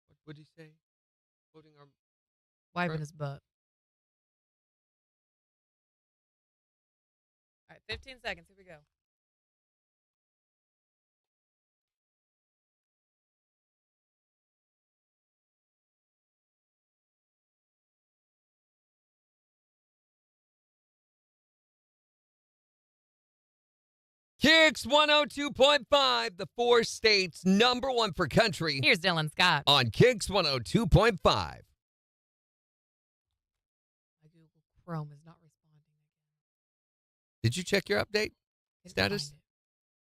S1: What would he say? Quoting our
S2: Wiping his butt. All right, 15 seconds. Here we go.
S1: KIX 102.5, the 4 states #1 for country.
S2: Here's Dylan Scott.
S1: On KIX 102.5.
S2: My Google Chrome is not responding again.
S1: Did you check your update status?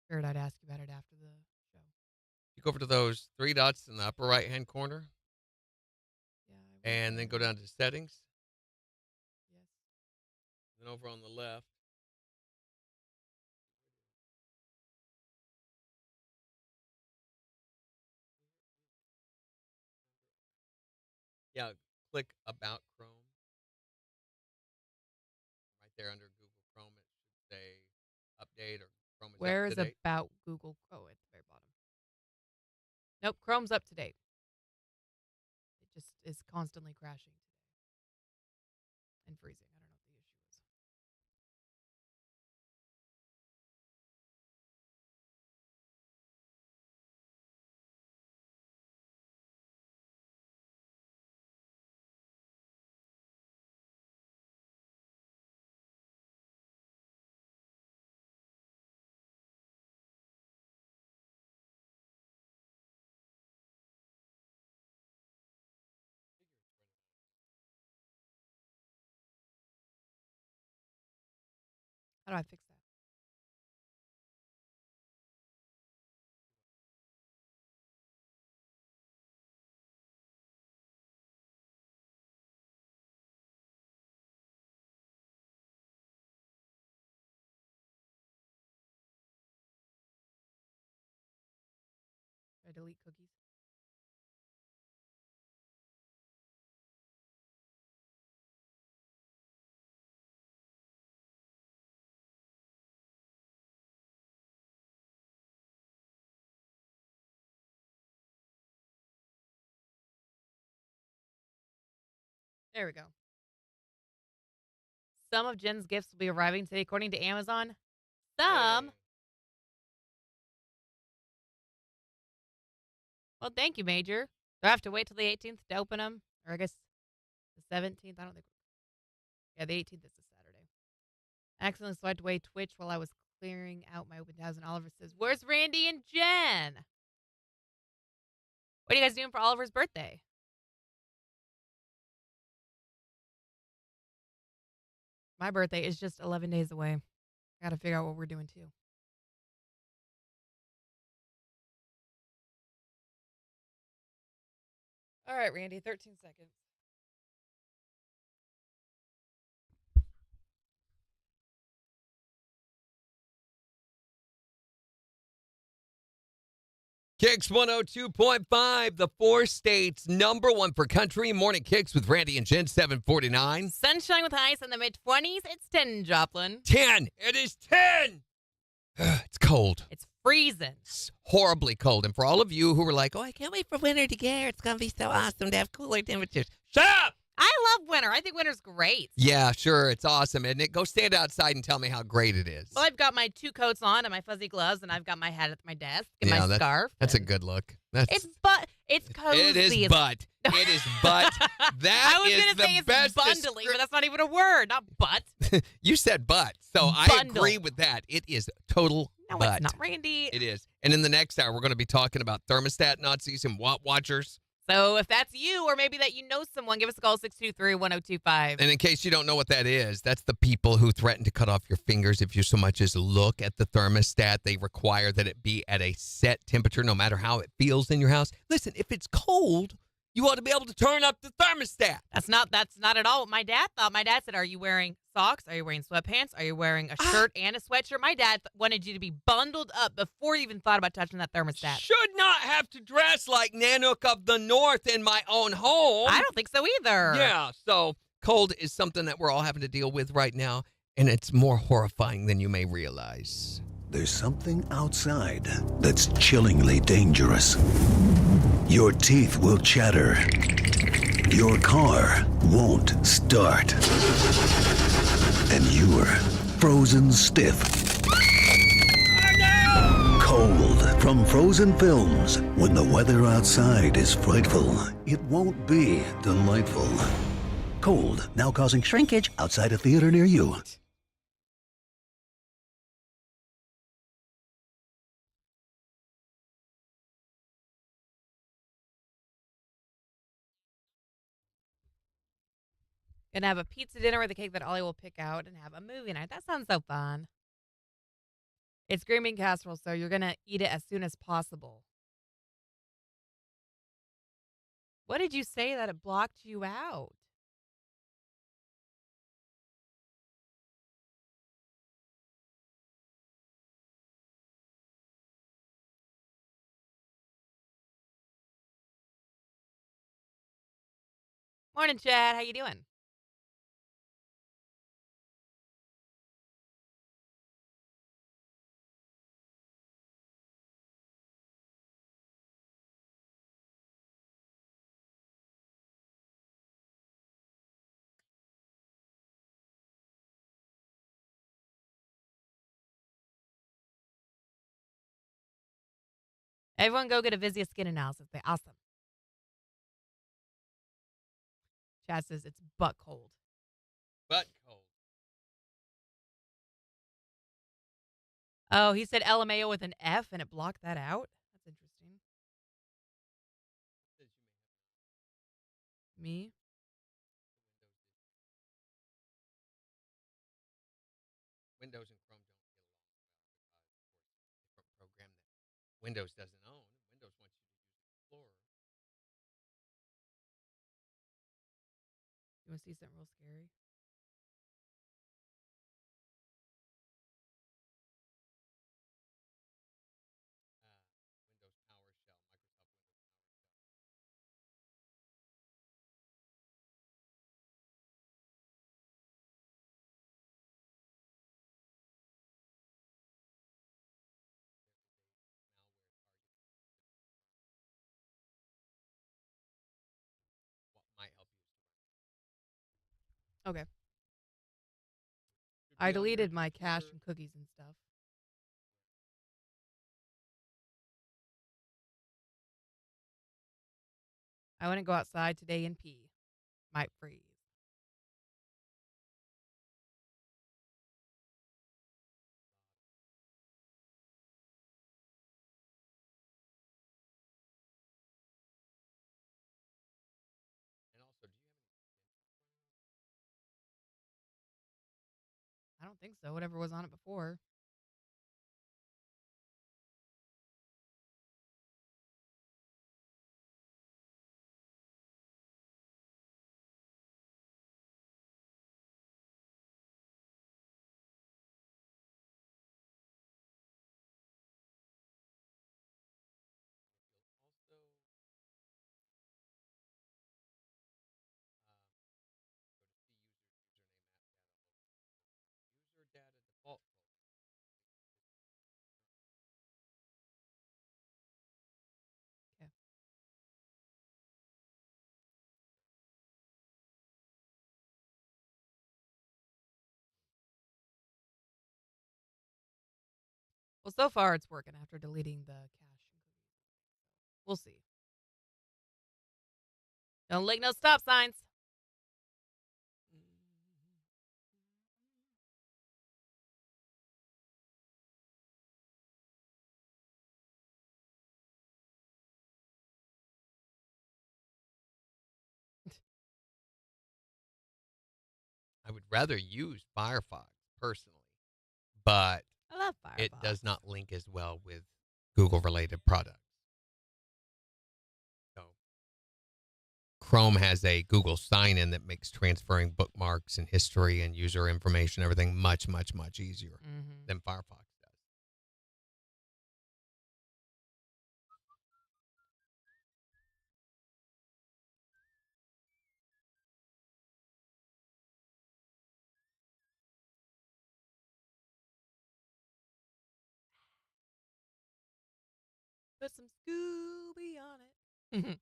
S2: Figured I'd ask you about it after the show.
S1: You go over to those 3 dots in the upper right-hand corner.
S2: Yeah.
S1: And then go down to settings.
S2: Yes.
S1: Then over on the left. Yeah, click About Chrome. Right there under Google Chrome, it should say Update or Chrome is
S2: Where
S1: up
S2: is
S1: to date.
S2: About Google? Oh, at the very bottom. Nope, Chrome's up to date. It just is constantly crashing today and freezing. I don't know. How do I fix that? Should I delete cookies? There we go. Some of Jen's gifts will be arriving today, according to Amazon. Some.
S1: Hey.
S2: Well, thank you, Major. Do I have to wait till the 18th to open them? Or I guess the 17th? I don't think. Yeah, the 18th is a Saturday. I accidentally swiped away Twitch while I was clearing out my open tabs, and Oliver says, "Where's Randy and Jen? What are you guys doing for Oliver's birthday?" My birthday is just 11 days away. I got to figure out what we're doing too. All right, Randy, 13 seconds.
S1: KIX 102.5, the 4 states number 1 for country. Morning KIX with Randy and Jen, 749.
S2: Sunshine with highs in the mid-20s. It's 10, Joplin.
S1: 10. It is 10. It's cold.
S2: It's freezing.
S1: It's horribly cold. And for all of you who were like, oh, I can't wait for winter to get here. It's going to be so awesome to have cooler temperatures. Shut up!
S2: I love winter. I think winter's great.
S1: Yeah, sure. It's awesome, isn't it? Go stand outside and tell me how great it is.
S2: Well, I've got my 2 coats on and my fuzzy gloves, and I've got my hat at my desk and my
S1: Yeah,
S2: scarf.
S1: That's a
S2: and
S1: good look.
S2: It's cozy.
S1: It is but. It is but. That
S2: I was
S1: is
S2: gonna
S1: the
S2: say it's
S1: best
S2: bundling, but that's not even a word. Not but.
S1: You said but, so I
S2: Bundle.
S1: agree with that. It is total
S2: No,
S1: but.
S2: it's not, Randy.
S1: It is. And in the next hour, we're going to be talking about thermostat Nazis and Watt Watchers.
S2: So if that's you, or maybe that you know someone, give us a call, 623-1025.
S1: And in case you don't know what that is, that's the people who threaten to cut off your fingers if you so much as look at the thermostat. They require that it be at a set temperature, no matter how it feels in your house. Listen, if it's cold, you ought to be able to turn up the thermostat.
S2: That's not at all what my dad thought. My dad said, "Are you wearing socks? Are you wearing sweatpants? Are you wearing a shirt and a sweatshirt?" My dad wanted you to be bundled up before you even thought about touching that thermostat.
S1: Should not have to dress like Nanook of the North in my own home.
S2: I don't think so either.
S1: Yeah, so cold is something that we're all having to deal with right now, and it's more horrifying than you may realize.
S5: There's something outside that's chillingly dangerous. Your teeth will chatter. Your car won't start. And you're frozen stiff. Cold from Frozen Films. When the weather outside is frightful, it won't be delightful. Cold, now causing shrinkage outside a theater near you.
S2: Gonna have a pizza dinner with a cake that Ollie will pick out and have a movie night. That sounds so fun. It's green bean casserole, so you're gonna eat it as soon as possible. What did you say that it blocked you out? Morning, Chad. How you doing? Everyone go get a Vizia skin analysis. They're awesome. Chad says it's butt cold.
S1: But cold.
S2: Oh, he said LMAO with an F and it blocked that out? That's interesting. Me?
S1: Windows and Chrome don't get along well because, of course, different program that Windows doesn't own. Windows wants you to use Explorer.
S2: You want to see something real scary?
S1: Windows PowerShell, Microsoft Windows PowerShell. What might help you is to run.
S2: Okay.
S1: Should
S2: I
S1: be on your
S2: deleted my cache
S1: computer.
S2: and cookies and stuff. I wouldn't go outside today and pee. Might freeze.
S1: And also, do you have any
S2: I don't think so. Whatever was on it before.
S1: also go to see user data default folder.
S2: Okay. Well, so far it's working after deleting the cache and cookies. We'll see. Don't lick no stop signs.
S1: I would rather use Firefox personally, but
S2: I love Firefox.
S1: it does not link as well with Google related products. So Chrome has a Google sign-in that makes transferring bookmarks and history and user information, everything much, much, much easier than Firefox does.
S2: Put some Scooby on it.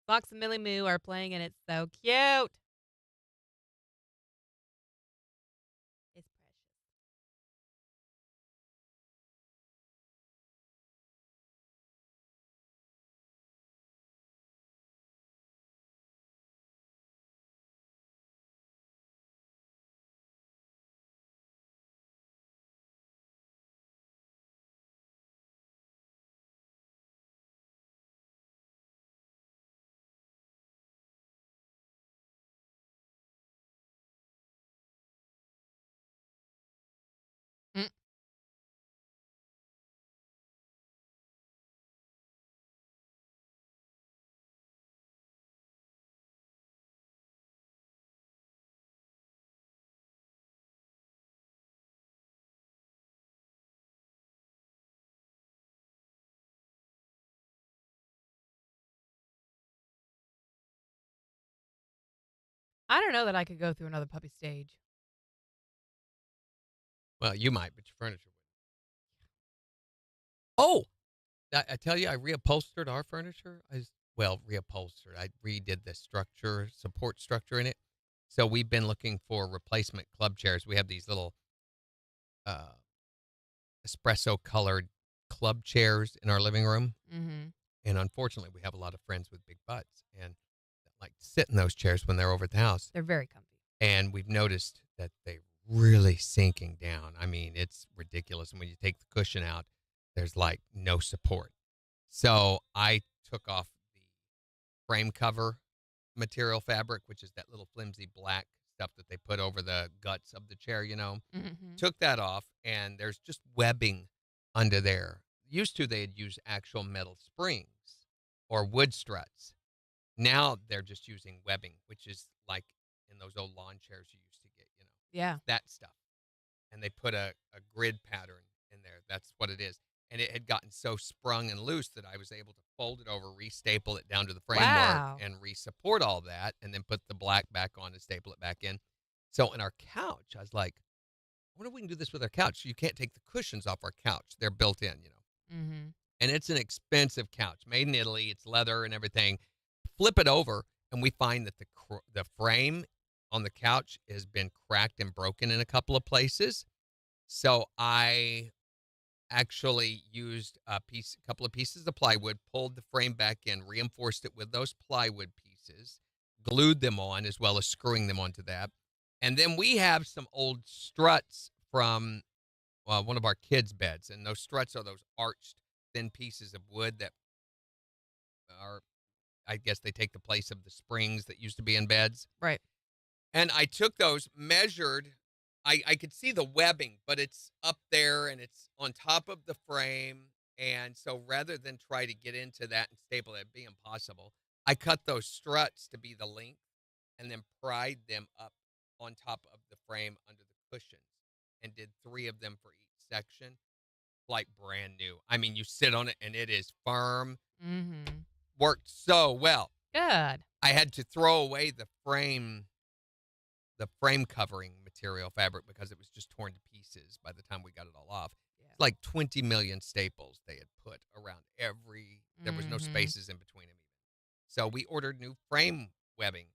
S2: Fox and Millie Moo are playing and it's so cute. It's precious. Mm. I don't know that I could go through another puppy stage.
S1: Well, you might, but your furniture wouldn't. Oh, I tell you, I reupholstered our furniture. Reupholstered. I redid the support structure in it. So we've been looking for replacement club chairs. We have these little uh, espresso colored club chairs in our living room.
S2: Mm-hmm.
S1: And unfortunately, we have a lot of friends with big butts and that like to sit in those chairs when they're over at the house.
S2: They're very comfy.
S1: And we've noticed that they're really sinking down. I mean, it's ridiculous. And when you take the cushion out, there's like no support. So I took off the frame cover material fabric, which is that little flimsy black stuff that they put over the guts of the chair,
S2: Mm-hmm.
S1: took that off, and there's just webbing under there. Used to, they'd use actual metal springs or wood struts. Now they're just using webbing, which is like in those old lawn chairs you used to get,
S2: Yeah.
S1: that stuff. And they put a grid pattern in there. That's what it is. And it had gotten so sprung and loose that I was able to fold it over, restaple it down to the framework,
S2: Wow.
S1: and resupport all that, and then put the black back on and staple it back in. So in our couch, I was like, I wonder if we can do this with our couch. You can't take the cushions off our couch. They're built in,
S2: Mm-hmm.
S1: And it's an expensive couch, made in Italy. It's leather and everything. Flip it over, and we find that the frame on the couch has been cracked and broken in a couple of places. So I actually used a couple of pieces of plywood, pulled the frame back in, reinforced it with those plywood pieces, glued them on as well as screwing them onto that. And then we have some old struts from one of our kids' beds, and those struts are those arched thin pieces of wood that are, I guess they take the place of the springs that used to be in beds.
S2: Right.
S1: And I took those, measured. I could see the webbing, but it's up there and it's on top of the frame. And so rather than try to get into that and staple it, it'd be impossible. I cut those struts to be the length and then pried them up on top of the frame under the cushions and did 3 of them for each section, like brand new. I mean, you sit on it and it is firm.
S2: Mm-hmm.
S1: Worked so well.
S2: Good.
S1: I had to throw away the frame covering material fabric because it was just torn to pieces by the time we got it all off.
S2: Yeah.
S1: It's like 20 million staples they had put around there was no
S2: Mhm.
S1: spaces in between them even. So we ordered new frame webbing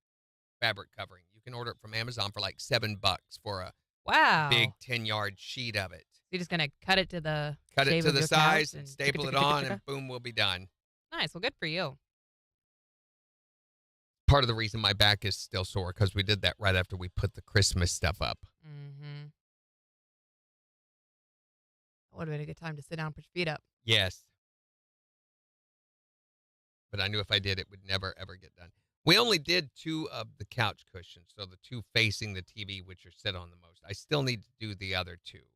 S1: fabric covering. You can order it from Amazon for like $7 for a
S2: Wow.
S1: big 10-yard sheet of it.
S2: So you're just gonna cut it to the
S1: Cut it
S2: shape
S1: to
S2: of
S1: the
S2: your
S1: size
S2: couch
S1: and staple it on, and boom, we'll be done.
S2: Nice. Well, good for you.
S1: Part of the reason my back is still sore because we did that right after we put the Christmas stuff up.
S2: Mm-hmm. That would have been a good time to sit down and put your feet up.
S1: Yes. But I knew if I did, it would never, ever get done. We only did 2 of the couch cushions, so the 2 facing the TV, which are sit on the most. I still need to do the other 2.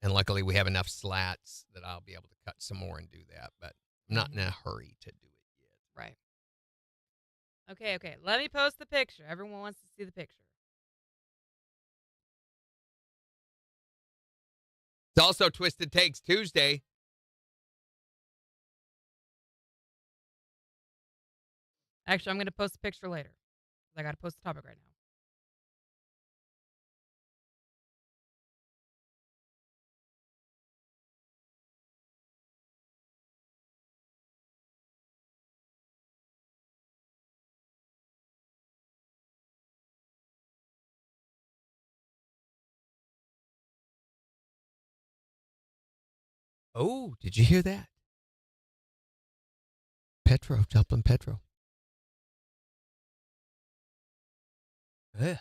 S1: And luckily, we have enough slats that I'll be able to cut some more and do that. But I'm not in a hurry to do it yet.
S2: Right. Okay. Let me post the picture. Everyone wants to see the picture.
S1: It's also Twisted Takes Tuesday.
S2: Actually, I'm going to post the picture later. I got to post the topic right now.
S1: Oh, did you hear that? Joplin Petro. Yeah.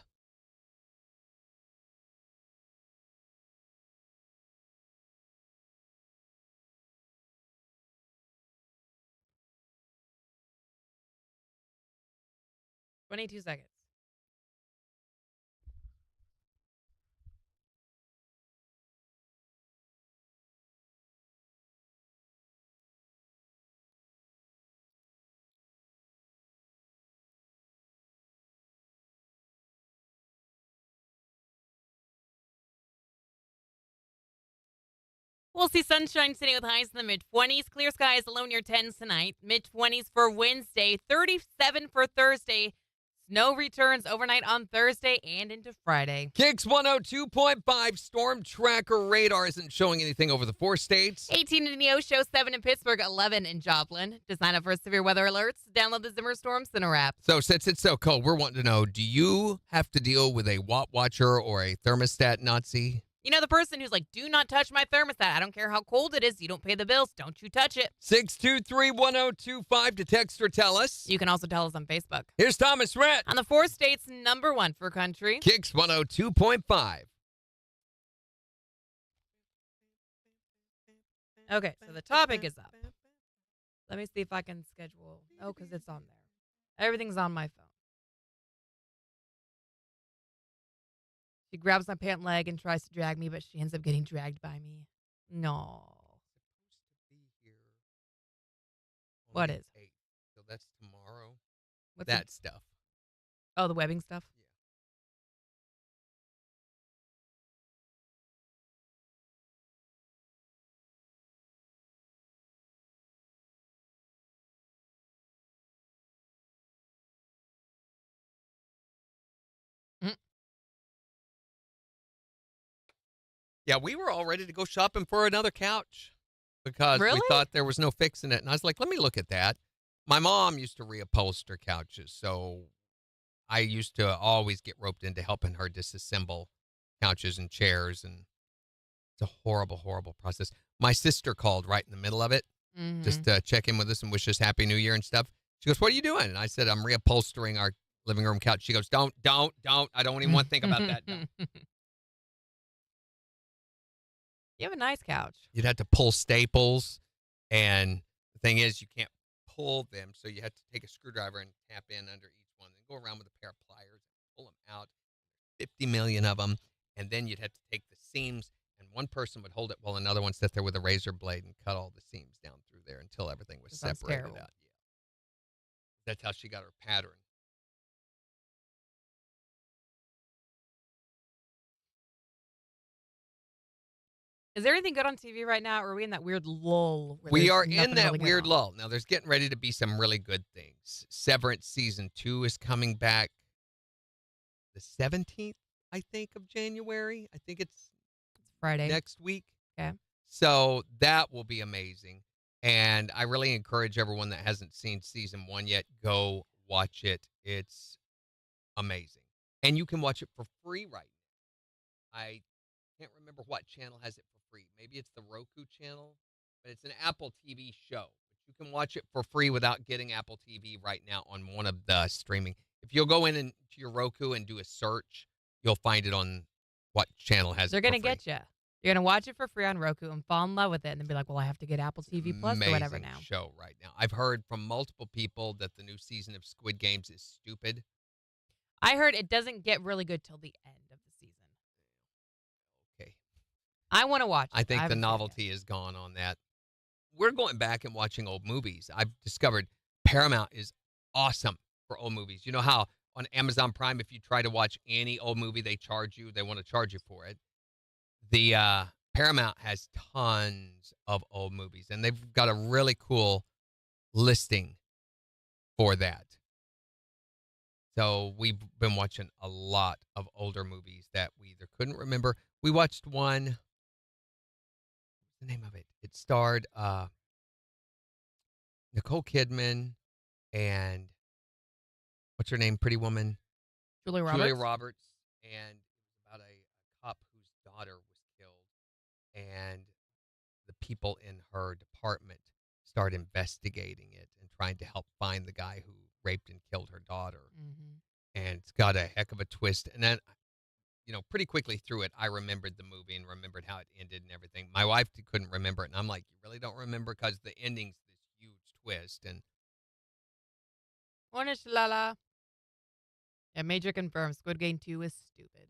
S2: $22 seconds. We'll see sunshine today with highs in the mid-20s. Clear skies, low near 10s tonight. Mid-20s for Wednesday. 37 for Thursday. Snow returns overnight on Thursday and into Friday.
S1: KIX 102.5 storm tracker radar isn't showing anything over the 4 states.
S2: 18 in Neosho, 7 in Pittsburgh, 11 in Joplin. To sign up for severe weather alerts, download the Zimmer Storm Center app.
S1: So since it's so cold, we're wanting to know, do you have to deal with a Watt Watcher or a thermostat Nazi?
S2: You know, the person who's like, do not touch my thermostat. I don't care how cold it is. You don't pay the bills. Don't you touch it.
S1: 623-1025 to text or tell us.
S2: You can also tell us on Facebook.
S1: Here's Thomas Rhett.
S2: On the 4 states, #1 for country.
S1: KIX 102.5.
S2: Okay, so the topic is up. Let me see if I can schedule. Oh, because it's on there. Everything's on my phone. She grabs my pant leg and tries to drag me, but she ends up getting dragged by me. No.
S1: Supposed to be here on
S2: What
S1: the
S2: is?
S1: 8th. So that's tomorrow.
S2: What's
S1: That stuff.
S2: Oh, the webbing stuff? Mm.
S1: Yeah, we were all ready to go shopping for another couch because we
S2: Really?
S1: thought there was no fixing it. And I was like, let me look at that. My mom used to reupholster couches, so I used to always get roped into helping her disassemble couches and chairs, and it's a horrible, horrible process. My sister called right in the middle of it
S2: Mm-hmm.
S1: just to check in with us and wish us Happy New Year and stuff. She goes, "What are you doing?" And I said, "I'm reupholstering our living room couch." She goes, "Don't. I don't even want to think about that. Don't."
S2: You have a nice couch.
S1: You'd have to pull staples, and the thing is, you can't pull them, so you have to take a screwdriver and tap in under each one, and go around with a pair of pliers, pull them out, 50 million of them, and then you'd have to take the seams, and one person would hold it while another one sat there with a razor blade and cut all the seams down through there until everything was
S2: That sounds
S1: separated
S2: terrible.
S1: out. Yeah, that's how she got her pattern.
S2: Is there anything good on TV right now, or are we in that weird lull? Where
S1: We
S2: there's
S1: are in
S2: nothing
S1: that
S2: really going
S1: weird
S2: on?
S1: lull. Now, there's getting ready to be some really good things. Severance Season 2 is coming back the 17th, I think, of January. I think it's
S2: It's Friday.
S1: next week.
S2: Okay.
S1: So that will be amazing. And I really encourage everyone that hasn't seen season 1 yet, go watch it. It's amazing. And you can watch it for free right now. I can't remember what channel has it for free. Maybe it's the Roku channel, but it's an Apple TV show. But you can watch it for free without getting Apple TV right now on one of the streaming. If you'll go in and to your Roku and do a search, you'll find it on what channel has
S2: They're
S1: it for
S2: going to
S1: free.
S2: get you. You're going to watch it for free on Roku and fall in love with it and then be like, well, I have to get Apple TV Plus or whatever
S1: Amazing
S2: now.
S1: show right now. I've heard from multiple people that the new season of Squid Games is stupid.
S2: I heard it doesn't get really good till the end of the season.
S1: Okay.
S2: I want to watch it.
S1: I think the
S2: haven't seen it yet.
S1: novelty is gone on that. We're going back and watching old movies. I've discovered Paramount is awesome for old movies. You know how on Amazon Prime, if you try to watch any old movie, they charge you. They want to charge you for it. The Paramount has tons of old movies, and they've got a really cool listing for that. So we've been watching a lot of older movies that we either couldn't remember. We watched one. What's the name of it? It starred Nicole Kidman and what's her name? Pretty Woman.
S2: Julia Roberts.
S1: Julia Roberts. And it was about a cop whose daughter was killed. And the people in her department start investigating it and trying to help find the guy who raped and killed her daughter.
S2: Mm-hmm.
S1: And it's got a heck of a twist. And then, pretty quickly through it, I remembered the movie and remembered how it ended and everything. My wife couldn't remember it. And I'm like, you really don't remember? Because the ending's this huge twist. And
S2: Morning, Shalala. Yeah, Major confirms Squid Game 2 is stupid.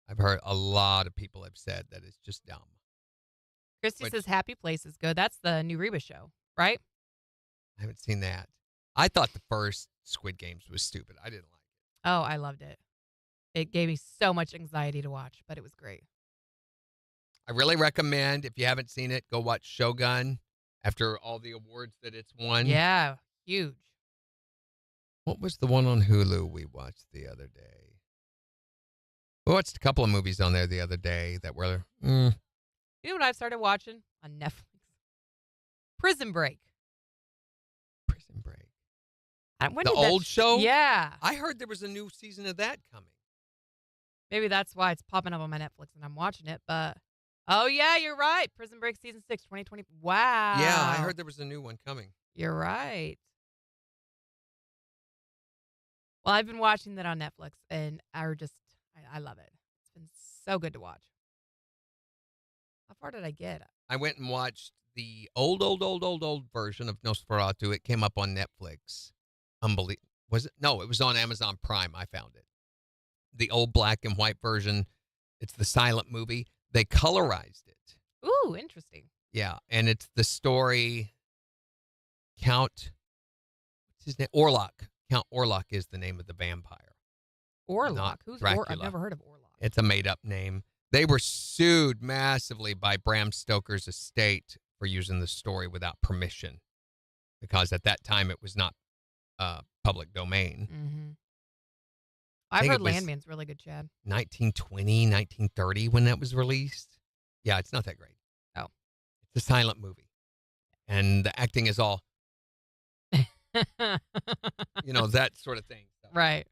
S1: I've heard a lot of people have said that it's just dumb.
S2: Christy
S1: Which-
S2: says Happy Place is good. That's the new Reba show, right?
S1: I haven't seen that. I thought the first Squid Games was stupid. I didn't like it.
S2: Oh, I loved it. It gave me so much anxiety to watch, but it was great.
S1: I really recommend, if you haven't seen it, go watch Shogun after all the awards that it's won.
S2: Yeah, huge.
S1: What was the one on Hulu we watched the other day? We watched a couple of movies on there the other day that were,
S2: You know what I've started watching on Netflix? Prison Break.
S1: Prison Break.
S2: When
S1: The
S2: did that
S1: old show?
S2: Yeah.
S1: I heard there was a new season of that coming.
S2: Maybe that's why it's popping up on my Netflix and I'm watching it. But, oh, yeah, you're right. Prison Break Season 6, 2020. Wow.
S1: Yeah, I heard there was a new one coming.
S2: You're right. Well, I've been watching that on Netflix, and I love it. It's been so good to watch. How far did I get?
S1: I went and watched the old version of Nosferatu. It came up on Netflix. Unbelievable. Was it? No, it was on Amazon Prime. I found it. the old black and white version. It's the silent movie. They colorized it.
S2: Ooh, interesting.
S1: Yeah, and it's the story Count, what's his name? Orlok. Count Orlok is the name of the vampire.
S2: Orlok.
S1: Not
S2: Who's
S1: Dracula.
S2: I've never heard of Orlok.
S1: It's a made-up name. They were sued massively by Bram Stoker's estate for using the story without permission, because at that time it was not public domain.
S2: Mm-hmm. I've
S1: think
S2: heard
S1: it was
S2: Landman's really good, Chad.
S1: 1920, 1930 when that was released. Yeah, it's not that great.
S2: Oh.
S1: It's a silent movie. And the acting is all, that sort of thing. So.
S2: Right.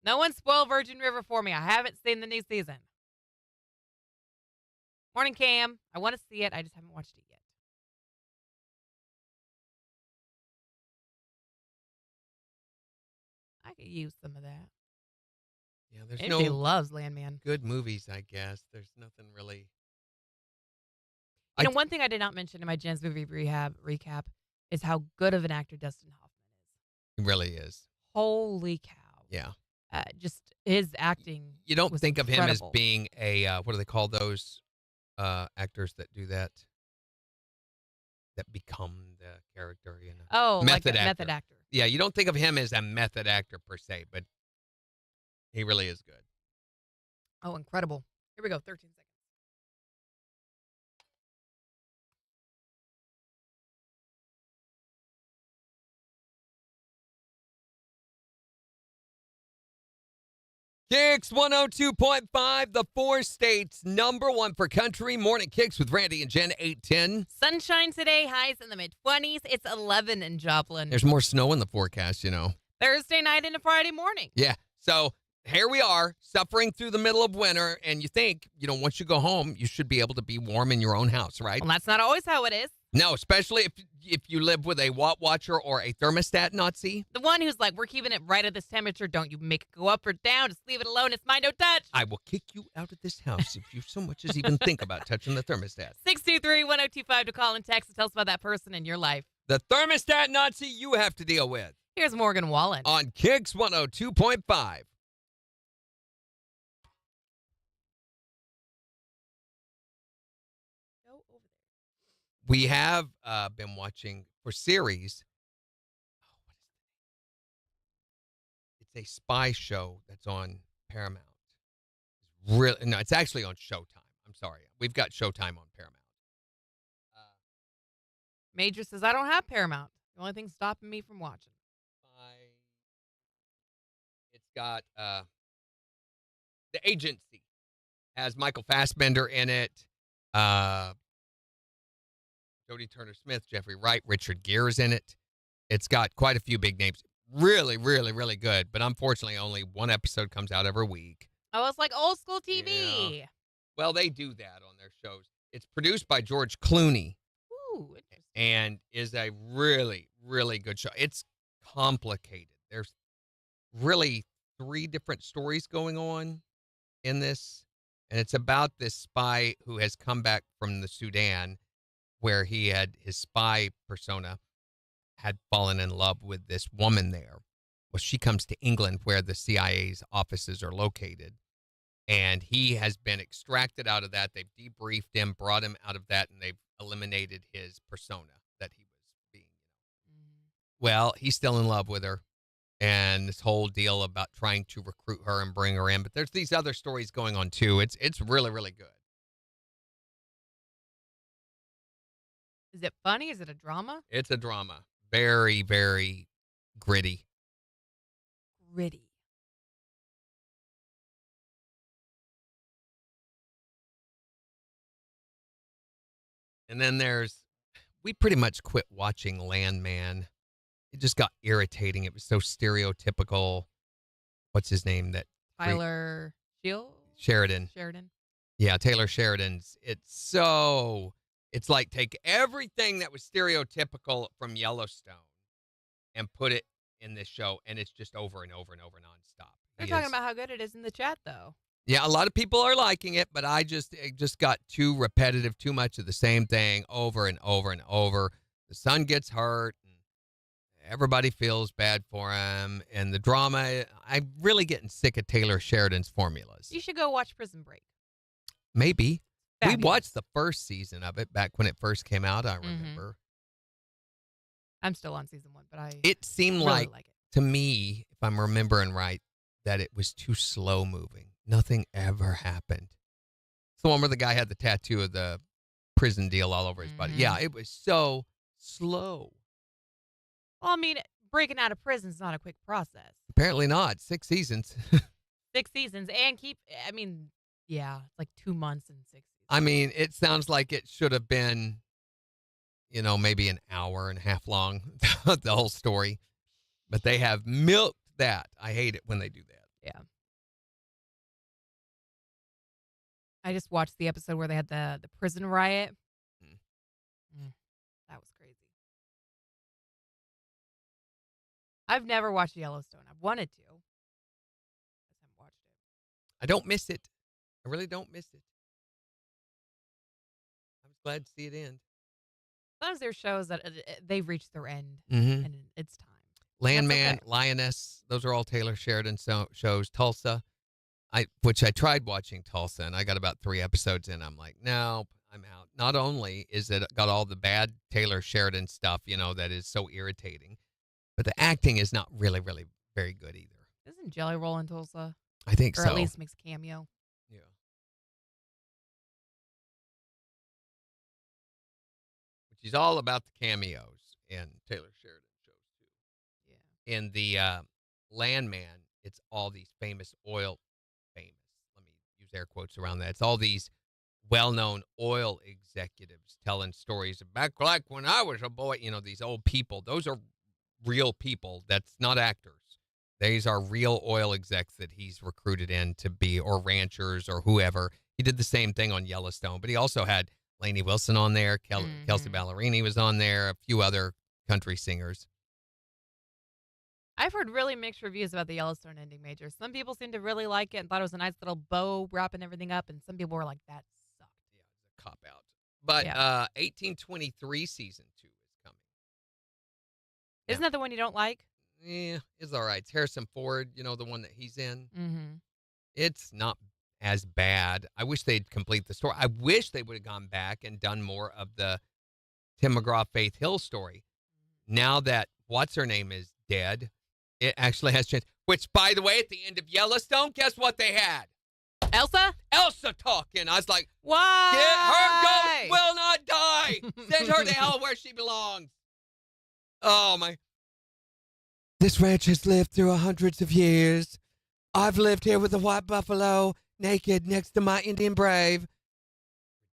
S2: No one spoiled Virgin River for me. I haven't seen the new season. Morning, Cam. I want to see it. I just haven't watched it yet. I could use some of that.
S1: Yeah, there's
S2: Angie
S1: no
S2: loves Landman.
S1: good movies, I guess. There's nothing really.
S2: You know, one thing I did not mention in my Jen's movie recap is how good of an actor Dustin Hoffman is.
S1: It really is.
S2: Holy cow.
S1: Yeah.
S2: Just his acting.
S1: You don't
S2: was
S1: think of him as
S2: incredible.
S1: being a, what do they call those actors that do that? That become the character,
S2: Oh,
S1: Method
S2: like a
S1: actor.
S2: method actor.
S1: Yeah, you don't think of him as a method actor per se, but he really is good.
S2: Oh, incredible. Here we go. 13 seconds.
S1: KIX 102.5, the 4 states #1 for country. Morning KIX with Randy and Jen, 810.
S2: Sunshine today, highs in the mid-20s. It's 11 in Joplin.
S1: There's more snow in the forecast,
S2: Thursday night into Friday morning.
S1: Yeah, so here we are, suffering through the middle of winter, and you think, once you go home, you should be able to be warm in your own house, right?
S2: Well, that's not always how it is.
S1: No, especially if you live with a watt watcher or a thermostat Nazi.
S2: The one who's like, we're keeping it right at this temperature. Don't you make it go up or down. Just leave it alone. It's mine, no touch.
S1: I will kick you out of this house if you so much as even think about touching the thermostat.
S2: 623-1025 to call and text and tell us about that person in your life.
S1: The thermostat Nazi you have to deal with.
S2: Here's Morgan Wallen.
S1: On KIX 102.5. We have been watching for series. It's a spy show that's on Paramount. It's actually on Showtime. I'm sorry. We've got Showtime on Paramount.
S2: Major says, I don't have Paramount. The only thing stopping me from watching.
S1: It's got The Agency. Has Michael Fassbender in it. Jodie Turner-Smith, Jeffrey Wright, Richard Gere's in it. It's got quite a few big names. Really, really, really good. But unfortunately, only one episode comes out every week.
S2: Oh, it's like old school TV.
S1: Yeah. Well, they do that on their shows. It's produced by George Clooney.
S2: Ooh, interesting.
S1: And is a really, really good show. It's complicated. There's really 3 different stories going on in this. And it's about this spy who has come back from the Sudan, where he had his spy persona had fallen in love with this woman there. Well, she comes to England where the CIA's offices are located. And he has been extracted out of that. They've debriefed him, brought him out of that, and they've eliminated his persona that he was being. Well, he's still in love with her. And this whole deal about trying to recruit her and bring her in. But there's these other stories going on, too. It's really, really good.
S2: Is it funny? Is it a drama?
S1: It's a drama. Very, very gritty.
S2: Gritty.
S1: And then we pretty much quit watching Landman. It just got irritating. It was so stereotypical. What's his name?
S2: Tyler
S1: Sheridan. Yeah, Taylor Sheridan's. It's like take everything that was stereotypical from Yellowstone and put it in this show, and it's just over and over and over nonstop.
S2: They're talking about how good it is in the chat, though.
S1: Yeah, a lot of people are liking it, but it just got too repetitive, too much of the same thing over and over and over. The son gets hurt, and everybody feels bad for him, and the drama. I'm really getting sick of Taylor Sheridan's formulas.
S2: You should go watch Prison Break.
S1: Maybe. We
S2: Fabulous.
S1: watched the first season of it back when it first came out, I remember.
S2: I'm still on season 1, but I
S1: It seemed
S2: really
S1: like,
S2: it.
S1: to me, if I'm remembering right, that it was too slow moving. Nothing ever happened. It's the one where the guy had the tattoo of the prison deal all over his body. Yeah, it was so slow.
S2: Well, I mean, breaking out of prison is not a quick process.
S1: Apparently not. 6 seasons.
S2: 6 seasons and it's like 2 months and 6 seasons.
S1: I mean, it sounds like it should have been, maybe an hour and a half long, the whole story. But they have milked that. I hate it when they do that.
S2: Yeah. I just watched the episode where they had the prison riot. That was crazy. I've never watched Yellowstone. I've wanted to. I just haven't watched it.
S1: I don't miss it. I really don't miss it. I was glad to see it end.
S2: Sometimes there's shows that they've reached their end
S1: Mm-hmm.
S2: and it's time.
S1: Landman,
S2: okay.
S1: Lioness, those are all Taylor Sheridan shows. Tulsa, which I tried watching Tulsa, and I got about 3 episodes in. I'm like, no, I'm out. Not only is it got all the bad Taylor Sheridan stuff, that is so irritating, but the acting is not really, really very good either.
S2: Isn't Jelly Roll in Tulsa?
S1: I think
S2: or
S1: so.
S2: Or at least makes cameo.
S1: Yeah. Which is all about the cameos in Taylor Sheridan shows, too.
S2: Yeah.
S1: In the Landman, it's all these famous. Let me use air quotes around that. It's all these well-known oil executives telling stories back like when I was a boy, these old people. Those are real people. That's not actors. These are real oil execs that he's recruited in to be, or ranchers or whoever. He did the same thing on Yellowstone, but he also had Lainey Wilson on there. Kelsey Ballerini was on there. A few other country singers.
S2: I've heard really mixed reviews about the Yellowstone ending, Major. Some people seem to really like it and thought it was a nice little bow wrapping everything up, and some people were like, that sucked.
S1: Yeah, it's a cop-out. But
S2: Yeah.
S1: 1823 season 2 is coming.
S2: Isn't that the one you don't like?
S1: Yeah, it's all right. It's Harrison Ford, the one that he's in.
S2: Mm-hmm.
S1: It's not as bad. I wish they'd complete the story. I wish they would have gone back and done more of the Tim McGraw Faith Hill story. Now that what's-her-name is dead, it actually has changed. Which, by the way, at the end of Yellowstone, guess what they had?
S2: Elsa?
S1: Elsa talking. I was like,
S2: why?
S1: her ghost will not die. Send her to hell where she belongs. Oh, my. This ranch has lived through hundreds of years. I've lived here with a white buffalo, naked next to my Indian brave.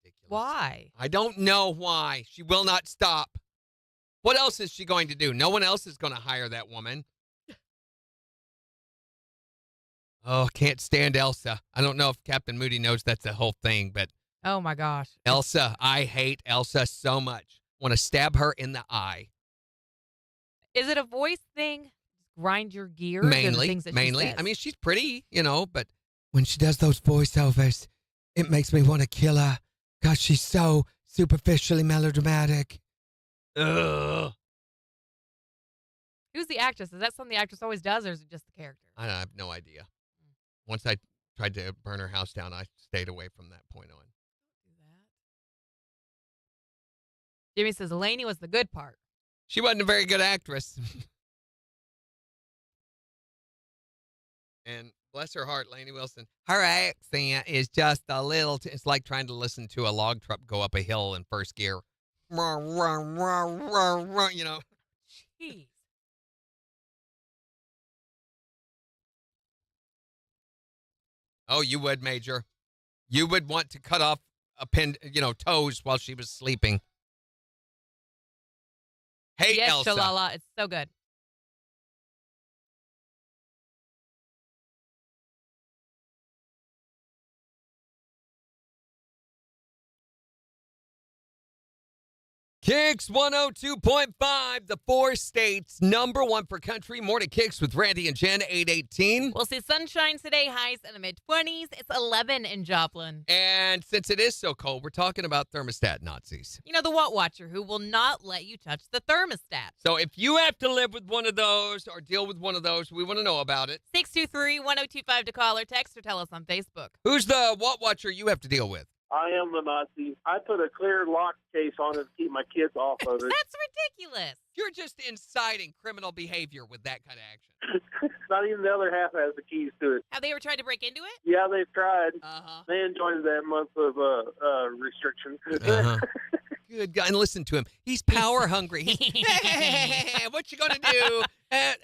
S1: Ridiculous.
S2: Why?
S1: I don't know why. She will not stop. What else is she going to do? No one else is going to hire that woman. Oh, can't stand Elsa. I don't know if Captain Moody knows that's the whole thing, but
S2: Oh, my gosh.
S1: Elsa, I hate Elsa so much. Want to stab her in the eye.
S2: Is it a voice thing? Grind your gears? Or the
S1: Mainly.
S2: things that she says?
S1: I mean, she's pretty, but when she does those voiceovers, it makes me want to kill her because she's so superficially melodramatic. Ugh.
S2: Who's the actress? Is that something the actress always does, or is it just the character?
S1: I have no idea. Once I tried to burn her house down, I stayed away from that point on.
S2: Do that. Jimmy says Lainey was the good part.
S1: She wasn't a very good actress. And bless her heart, Lainey Wilson, her accent is just a little, it's like trying to listen to a log truck go up a hill in first gear.
S2: Jeez.
S1: Oh, you would, Major. You would want to cut off toes while she was sleeping. Hey,
S2: Yes,
S1: Elsa.
S2: Shalala. It's so good.
S1: KIX 102.5, the 4 states, #1 for country. Morning KIX with Randy and Jen, 818.
S2: We'll see sunshine today, highs in the mid-20s. It's 11 in Joplin.
S1: And since it is so cold, we're talking about thermostat Nazis.
S2: You know, the What Watcher who will not let you touch the thermostat.
S1: So if you have to live with one of those or deal with one of those, we want to know about it.
S2: 623-1025 to call or text or tell us on Facebook.
S1: Who's the What Watcher you have to deal with?
S6: I am the Nazi. I put a clear lock case on it to keep my kids off of it.
S2: That's ridiculous.
S1: You're just inciting criminal behavior with that kind of action.
S6: Not even the other half has the keys to it.
S2: Have they ever tried to break into it?
S6: Yeah, they've tried.
S1: Uh-huh.
S6: They enjoyed that month of restriction.
S1: Uh-huh. Good guy. And listen to him. He's power hungry. He's, hey, what you gonna do?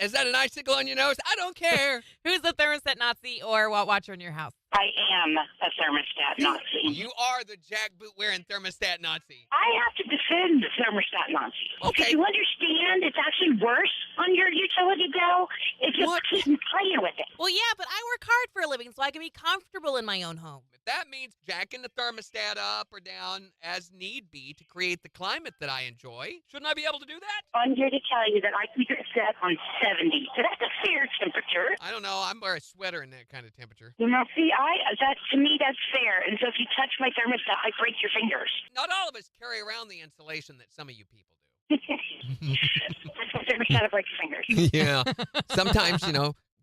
S1: Is that an icicle on your nose? I don't care.
S2: Who's the thermostat Nazi or What Watcher in your house?
S7: I am a thermostat Nazi.
S1: You are the jackboot wearing thermostat Nazi.
S7: I have to defend the thermostat Nazi.
S1: Okay.
S7: Because you understand it's actually worse on your utility bill if you
S1: What?
S7: keep playing with it.
S2: Well, yeah, but I work hard for a living so I can be comfortable in my own home.
S1: If that means jacking the thermostat up or down as need be to create the climate that I enjoy, shouldn't I be able to do that?
S7: I'm here to tell you that I keep it set on 70. So that's a fair temperature.
S1: I don't know. I'm wearing a sweater in that kind of temperature.
S7: You know, see, to me, that's fair. And so if you touch my thermostat, I break your fingers.
S1: Not all of us carry around the insulation that some of you people do.
S7: That's the thermostat, I break your fingers.
S1: Yeah. Sometimes,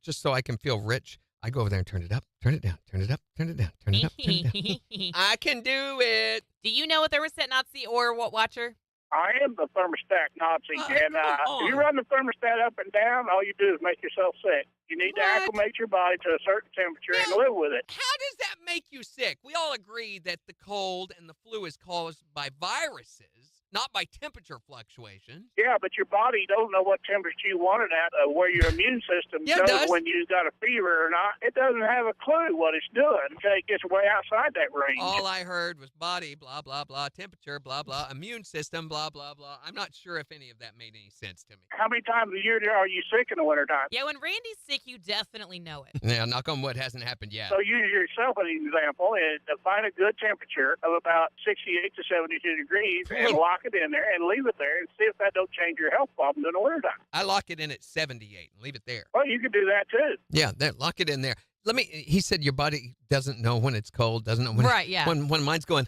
S1: just so I can feel rich, I go over there and turn it up, turn it down, turn it up, turn it down, turn it up, turn it down. I can do it.
S2: Do you know a thermostat Nazi or What Watcher?
S6: I am the thermostat Nazi, and
S1: come
S6: if you
S1: on.
S6: run the thermostat up and down, all you do is make yourself sick. You need to
S1: What?
S6: acclimate your body to a certain temperature and live with it.
S1: How does that make you sick? We all agree that the cold and the flu is caused by viruses, not by temperature fluctuations.
S6: Yeah, but your body don't know what temperature you want it at, where your immune system
S1: Yeah, it
S6: knows
S1: does.
S6: when you got a fever or not. It doesn't have a clue what it's doing until it gets way outside that range.
S1: All I heard was body, blah, blah, blah, temperature, blah, blah, immune system, blah, blah, blah. I'm not sure if any of that made any sense to me.
S6: How many times a year are you sick in the wintertime?
S2: Yeah, when Randy's sick, you definitely know it.
S1: Yeah, knock on wood, hasn't happened yet.
S6: So use yourself as an example and find a good temperature of about 68 to 72 degrees and lock it in there and leave it there and see if that don't change your health problems in the wintertime.
S1: I lock it in at 78 and leave it there.
S6: Well, you can do that too.
S1: Yeah, lock it in there. He said your body doesn't know when it's cold, doesn't know when
S2: Right, yeah.
S1: when mine's going,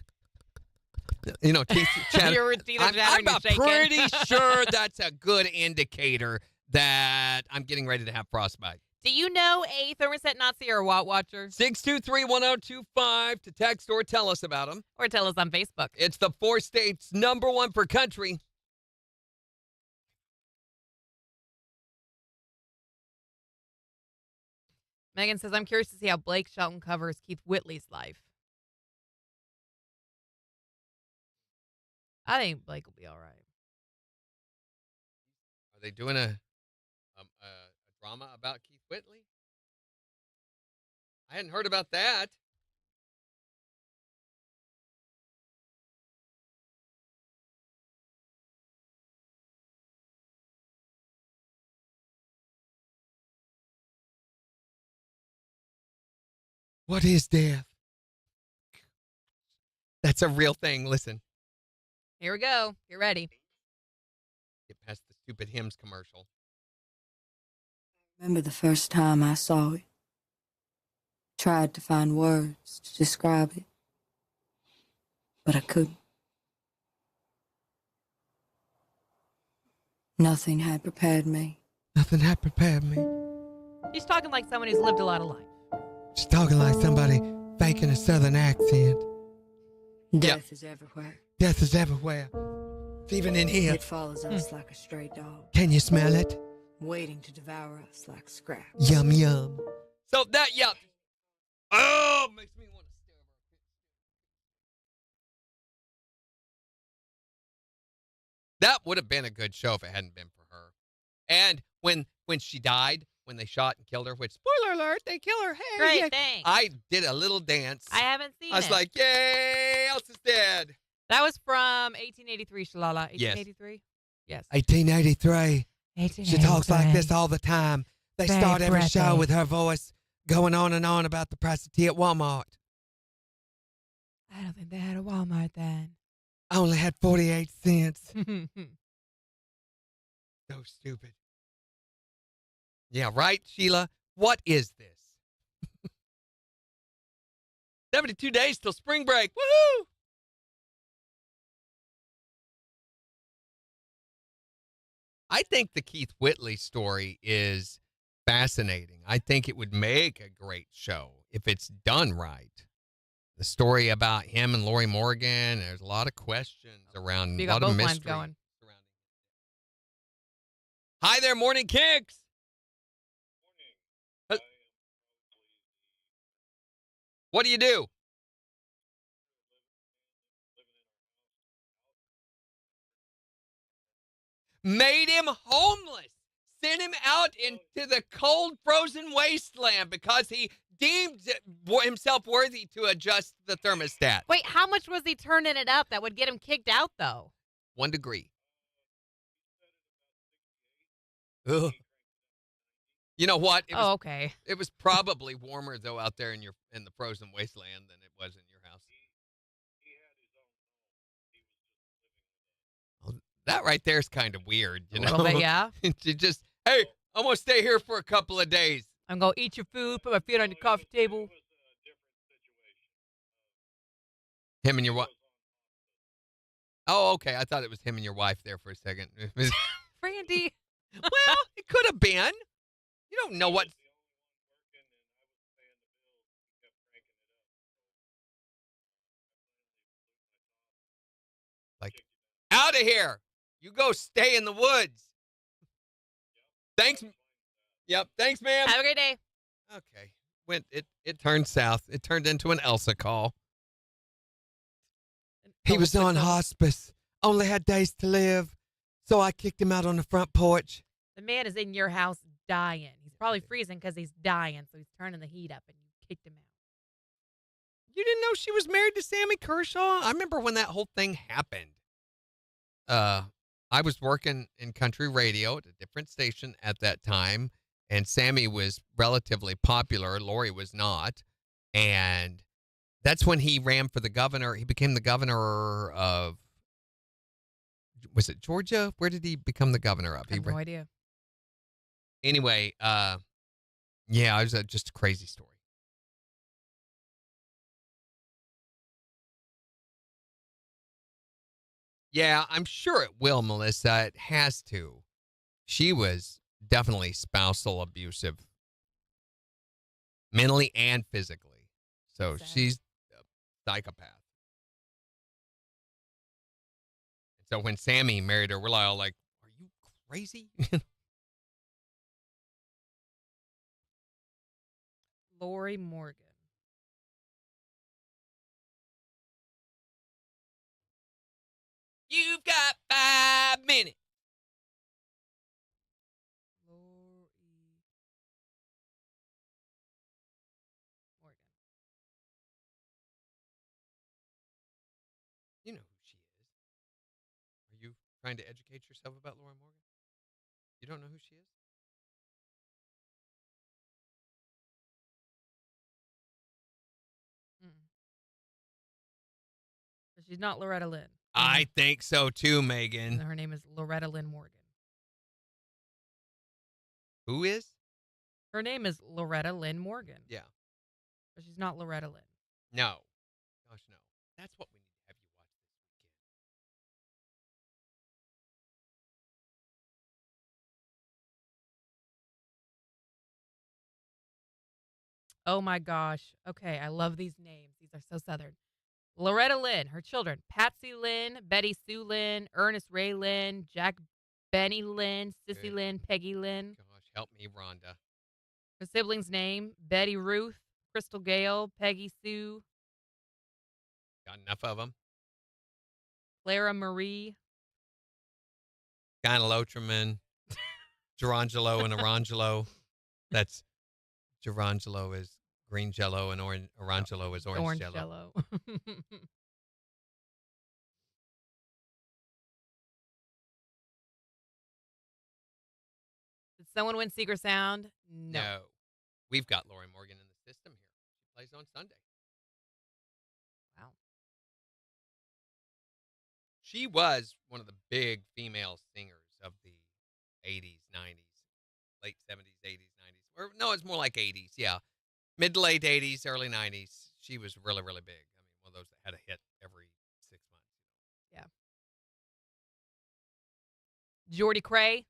S1: teeth chatter.
S2: Your teeth are
S1: I'm
S2: chattering, you're shaking.
S1: pretty sure that's a good indicator that I'm getting ready to have frostbite.
S2: Do you know a thermostat Nazi or a What Watcher?
S1: 623-1025 to text or tell us about them.
S2: Or tell us on Facebook.
S1: It's the 4 states, #1 for country.
S2: Megan says, I'm curious to see how Blake Shelton covers Keith Whitley's life. I think Blake will be all right.
S1: Are they doing a drama about Keith Whitley? I hadn't heard about that. What is death? That's a real thing. Listen.
S2: Here we go. Get ready.
S1: Get past the stupid hymns commercial.
S8: Remember the first time I saw it. Tried to find words to describe it, but I couldn't. Nothing had prepared me.
S1: Nothing had prepared me.
S2: She's talking like someone who's lived a lot of life.
S1: She's talking like somebody faking a southern accent.
S8: Death is everywhere.
S1: Death is everywhere. It's even in here.
S8: It follows us like a stray dog,
S1: Can you smell it?
S8: waiting to devour us like scraps.
S1: Yum, yum. So that, yeah. Oh, makes me want to stare over a pit. That would have been a good show if it hadn't been for her. And when she died, when they shot and killed her, which, spoiler alert, they kill her. Hey,
S2: Great,
S1: yay.
S2: thanks.
S1: I did a little dance.
S2: I haven't seen
S1: I was
S2: it.
S1: like, yay, Elsa's dead.
S2: That was from 1883, Shalala.
S1: Yes.
S2: 1883? Yes.
S1: 1883. She talks like this all the time. They
S2: Very
S1: start every show
S2: breathy.
S1: with her voice going on and on about the price of tea at Walmart.
S2: I don't think they had a Walmart then.
S1: I only had 48 cents. So stupid. Yeah, right, Sheila? What is this? 72 days till spring break. Woohoo! I think the Keith Whitley story is fascinating. I think it would make a great show if it's done right. The story about him and Lori Morgan, there's a lot of questions around,
S2: You
S1: a
S2: got
S1: lot of
S2: both lines
S1: mystery
S2: going.
S1: surrounding. Hi there, Morning Kicks. What do you do? Made him homeless. Sent him out into the cold, frozen wasteland because he deemed himself worthy to adjust the thermostat.
S2: Wait, how much was he turning it up that would get him kicked out, though?
S1: 1 degree. Ugh. You know what?
S2: Okay.
S1: It was probably warmer though out there in the frozen wasteland than it was in your house. Well, that right there is kind of weird, you
S2: A
S1: know.
S2: little bit, yeah.
S1: To just, hey, I'm gonna stay here for a couple of days.
S2: I'm going to eat your food, put my feet on your coffee table.
S1: Him and your wife. Oh, okay. I thought it was him and your wife there for a second.
S2: Randy.
S1: Well, it could have been. You don't know what. Like, out of here. You go stay in the woods. Thanks. Yep. Thanks, ma'am.
S2: Have a great day.
S1: Okay. It turned south. It turned into an Elsa call. He was on hospice. Only had days to live. So I kicked him out on the front porch.
S2: The man is in your house dying. He's probably freezing because he's dying, so he's turning the heat up, and you kicked him out.
S1: You didn't know she was married to Sammy Kershaw? I remember when that whole thing happened. I was working in country radio at a different station at that time, and Sammy was relatively popular. Lori was not. And that's when he ran for the governor. He became the governor of, was it Georgia? Where did he become the governor of?
S2: I have no idea.
S1: Anyway, yeah, it was just a crazy story. Yeah, I'm sure it will, Melissa. It has to. She was definitely spousal abusive, mentally and physically. So
S2: Sad.
S1: she's a psychopath. So when Sammy married her, we're all like, are you crazy?
S2: Lori Morgan.
S1: You've got 5 minutes.
S2: Lori Morgan.
S1: You know who she is. Are you trying to educate yourself about Laura Morgan? You don't know who she is?
S2: So she's not Loretta Lynn.
S1: I think so too,
S2: And
S1: Megan.
S2: her name is Loretta Lynn Morgan.
S1: Who is?
S2: Her name is Loretta Lynn Morgan.
S1: Yeah.
S2: But she's not Loretta Lynn.
S1: No. Gosh, no. That's what we need to have you watch this weekend.
S2: Oh my gosh. Okay, I love these names. These are so Southern. Loretta Lynn, her children, Patsy Lynn, Betty Sue Lynn, Ernest Ray Lynn, Jack Benny Lynn, Sissy
S1: Okay.
S2: Lynn, Peggy Lynn.
S1: Gosh, help me, Rhonda.
S2: Her siblings' name, Betty Ruth, Crystal Gale, Peggy Sue,
S1: Got enough of them?
S2: Clara Marie.
S1: Gyne-Lotrimin, Gerangelo and Orangelo. That's Gerangelo is green jello and Orangelo is orange jello.
S2: Jello. Did someone win Secret Sound? No.
S1: We've got Lori Morgan in the system here. She plays on Sunday.
S2: Wow.
S1: She was one of the big female singers of the 80s, 90s, late 70s, 80s, 90s. Or no, it's more like 80s. Yeah. Mid to late 80s, early 90s. She was really, really big. I mean, one of those that had a hit every 6 months.
S2: Yeah. Jordy Cray.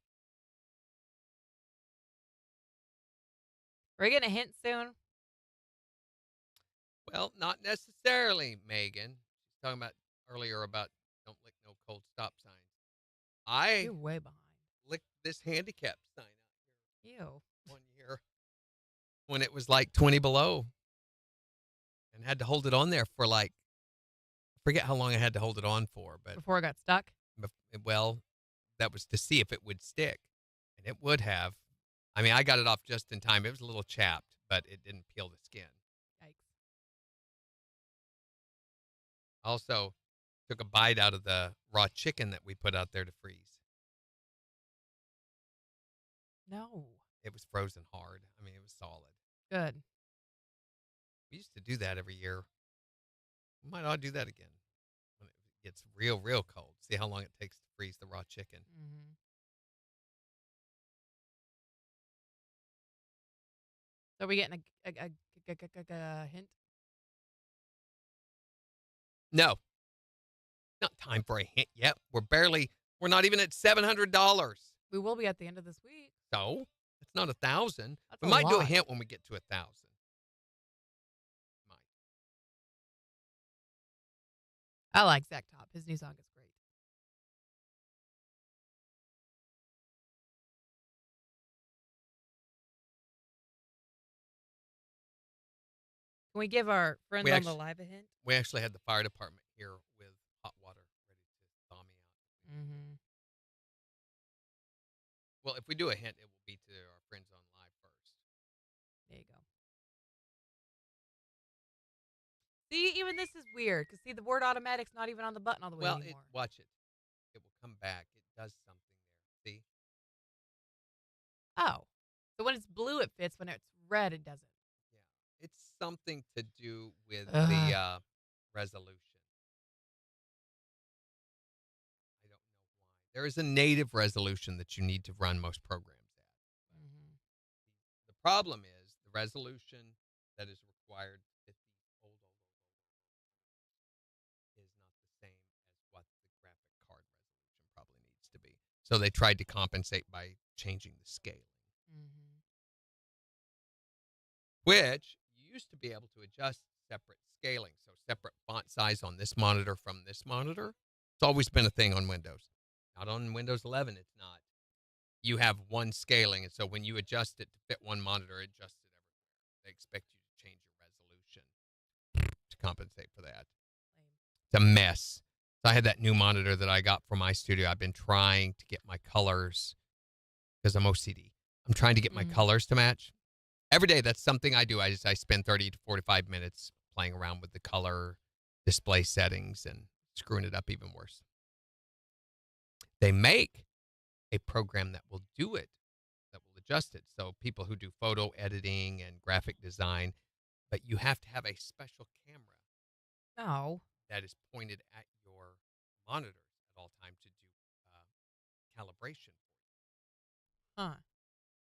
S2: Are we getting a hint soon?
S1: Well, not necessarily, Megan. She's talking about earlier about don't lick no cold stop signs. I
S2: You're way behind.
S1: licked this handicap sign out here
S2: Ew.
S1: one year when it was like 20 below and had to hold it on there for like, I forget how long I had to hold it on for, but
S2: Before I got stuck?
S1: well, that was to see if it would stick, and it would have. I mean, I got it off just in time. It was a little chapped, but it didn't peel the skin.
S2: Yikes.
S1: Also, took a bite out of the raw chicken that we put out there to freeze.
S2: No.
S1: It was frozen hard. I mean, it was solid.
S2: Good.
S1: We used to do that every year. We might ought to do that again when it gets real, real cold. See how long it takes to freeze the raw chicken.
S2: Mm-hmm. So are we getting a hint?
S1: No, not time for a hint yet. We're not even at $700.
S2: We will be at the end of this week.
S1: So it's not 1,000.
S2: That's
S1: We
S2: a
S1: might do a
S2: lot.
S1: hint when we get to 1,000. Might.
S2: I like Zach Top. His new song is great. Can we give our friends
S1: We
S2: on
S1: actu-
S2: the live a hint?
S1: We actually had the fire department here with hot water ready to thaw me out.
S2: Mm-hmm.
S1: Well, if we do a hint, it will be to our friends on live first.
S2: There you go. See, even this is weird. Because, see, the word automatic's not even on the button all the way
S1: Well,
S2: anymore.
S1: watch it. It will come back. It does something there. See?
S2: Oh. So when it's blue, it fits. When it's red, it doesn't.
S1: Yeah. It's something to do with
S2: Ugh.
S1: the resolution. I don't know why. There is a native resolution that you need to run most programs at.
S2: Mm-hmm.
S1: The problem is the resolution that is required to fit the old is not the same as what the graphic card resolution probably needs to be. So they tried to compensate by changing the scaling,
S2: Mm-hmm.
S1: which you used to be able to adjust separate scaling. So separate font size on this monitor from this monitor. It's always been a thing on Windows. Not on Windows 11, it's not. You have one scaling, and so when you adjust it to fit one monitor, it adjusts it everywhere. They expect you to change your resolution to compensate for that. It's a mess. So I had that new monitor that I got from my studio. I've been trying to get my colors, because I'm OCD. I'm trying to get my colors to match. Every day, that's something I do. I spend 30 to 45 minutes playing around with the color display settings and screwing it up even worse. They make a program that will do it, that will adjust it. So people who do photo editing and graphic design, but you have to have a special camera
S2: Oh.
S1: that is pointed at your monitors at all times to do calibration.
S2: Huh.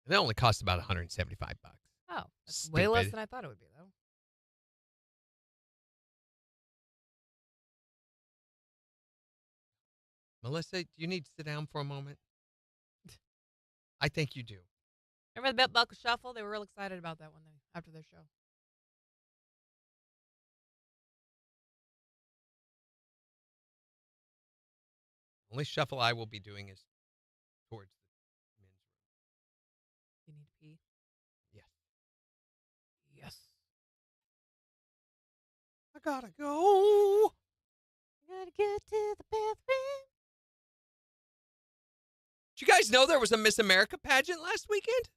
S1: And it only costs about $175.
S2: Oh. That's way less
S1: Stupid.
S2: than I thought it would be, though.
S1: Melissa, do you need to sit down for a moment? I think you do.
S2: Remember the Belt Buckle Shuffle? They were real excited about that one after their show.
S1: Only shuffle I will be doing is towards the men's room.
S2: You need to pee?
S1: Yes.
S2: Yes.
S1: I gotta go.
S2: Gotta get to the bathroom.
S1: Did you guys know there was a Miss America pageant last weekend?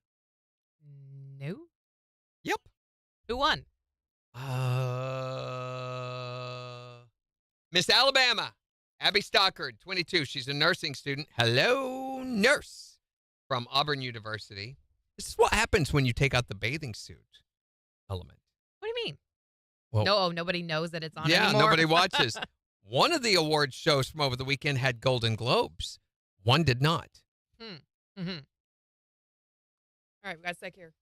S2: No.
S1: Yep.
S2: Who won?
S1: Miss Alabama, Abby Stockard, 22. She's a nursing student. Hello, nurse, from Auburn University. This is what happens when you take out the bathing suit element.
S2: What do you mean?
S1: Well,
S2: No, nobody knows that it's on
S1: yeah,
S2: anymore.
S1: nobody watches. One of the awards shows from over the weekend had Golden Globes. One did not.
S2: Mm-hmm. All right, we got a sec here.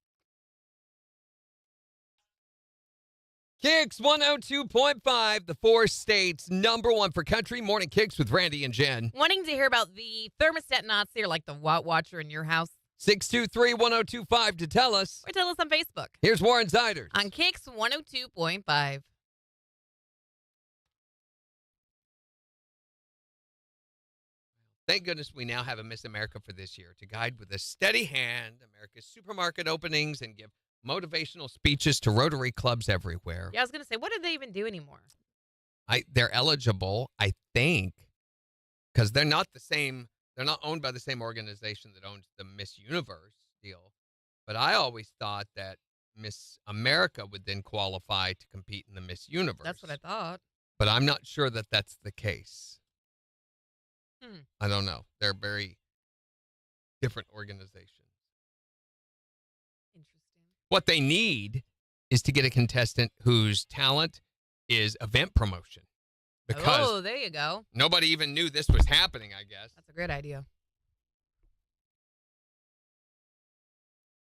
S1: KIX 102.5, the 4 states number 1 for country. Morning KIX with Randy and Jen.
S2: Wanting to hear about the thermostat Nazi or like the Watt Watcher in your house?
S1: 623-1025 to tell us.
S2: Or tell us on Facebook.
S1: Here's Warren Ziders.
S2: On KIX 102.5.
S1: Thank goodness we now have a Miss America for this year to guide with a steady hand America's supermarket openings and give motivational speeches to Rotary clubs everywhere.
S2: Yeah, I was going to say, what do they even do anymore?
S1: They're eligible, I think, because they're not the same. They're not owned by the same organization that owns the Miss Universe deal. But I always thought that Miss America would then qualify to compete in the Miss Universe.
S2: That's what I thought.
S1: But I'm not sure that that's the case.
S2: Hmm.
S1: I don't know. They're very different organizations.
S2: Interesting.
S1: What they need is to get a contestant whose talent is event promotion. Because
S2: there you go.
S1: nobody even knew this was happening, I guess.
S2: That's a great idea.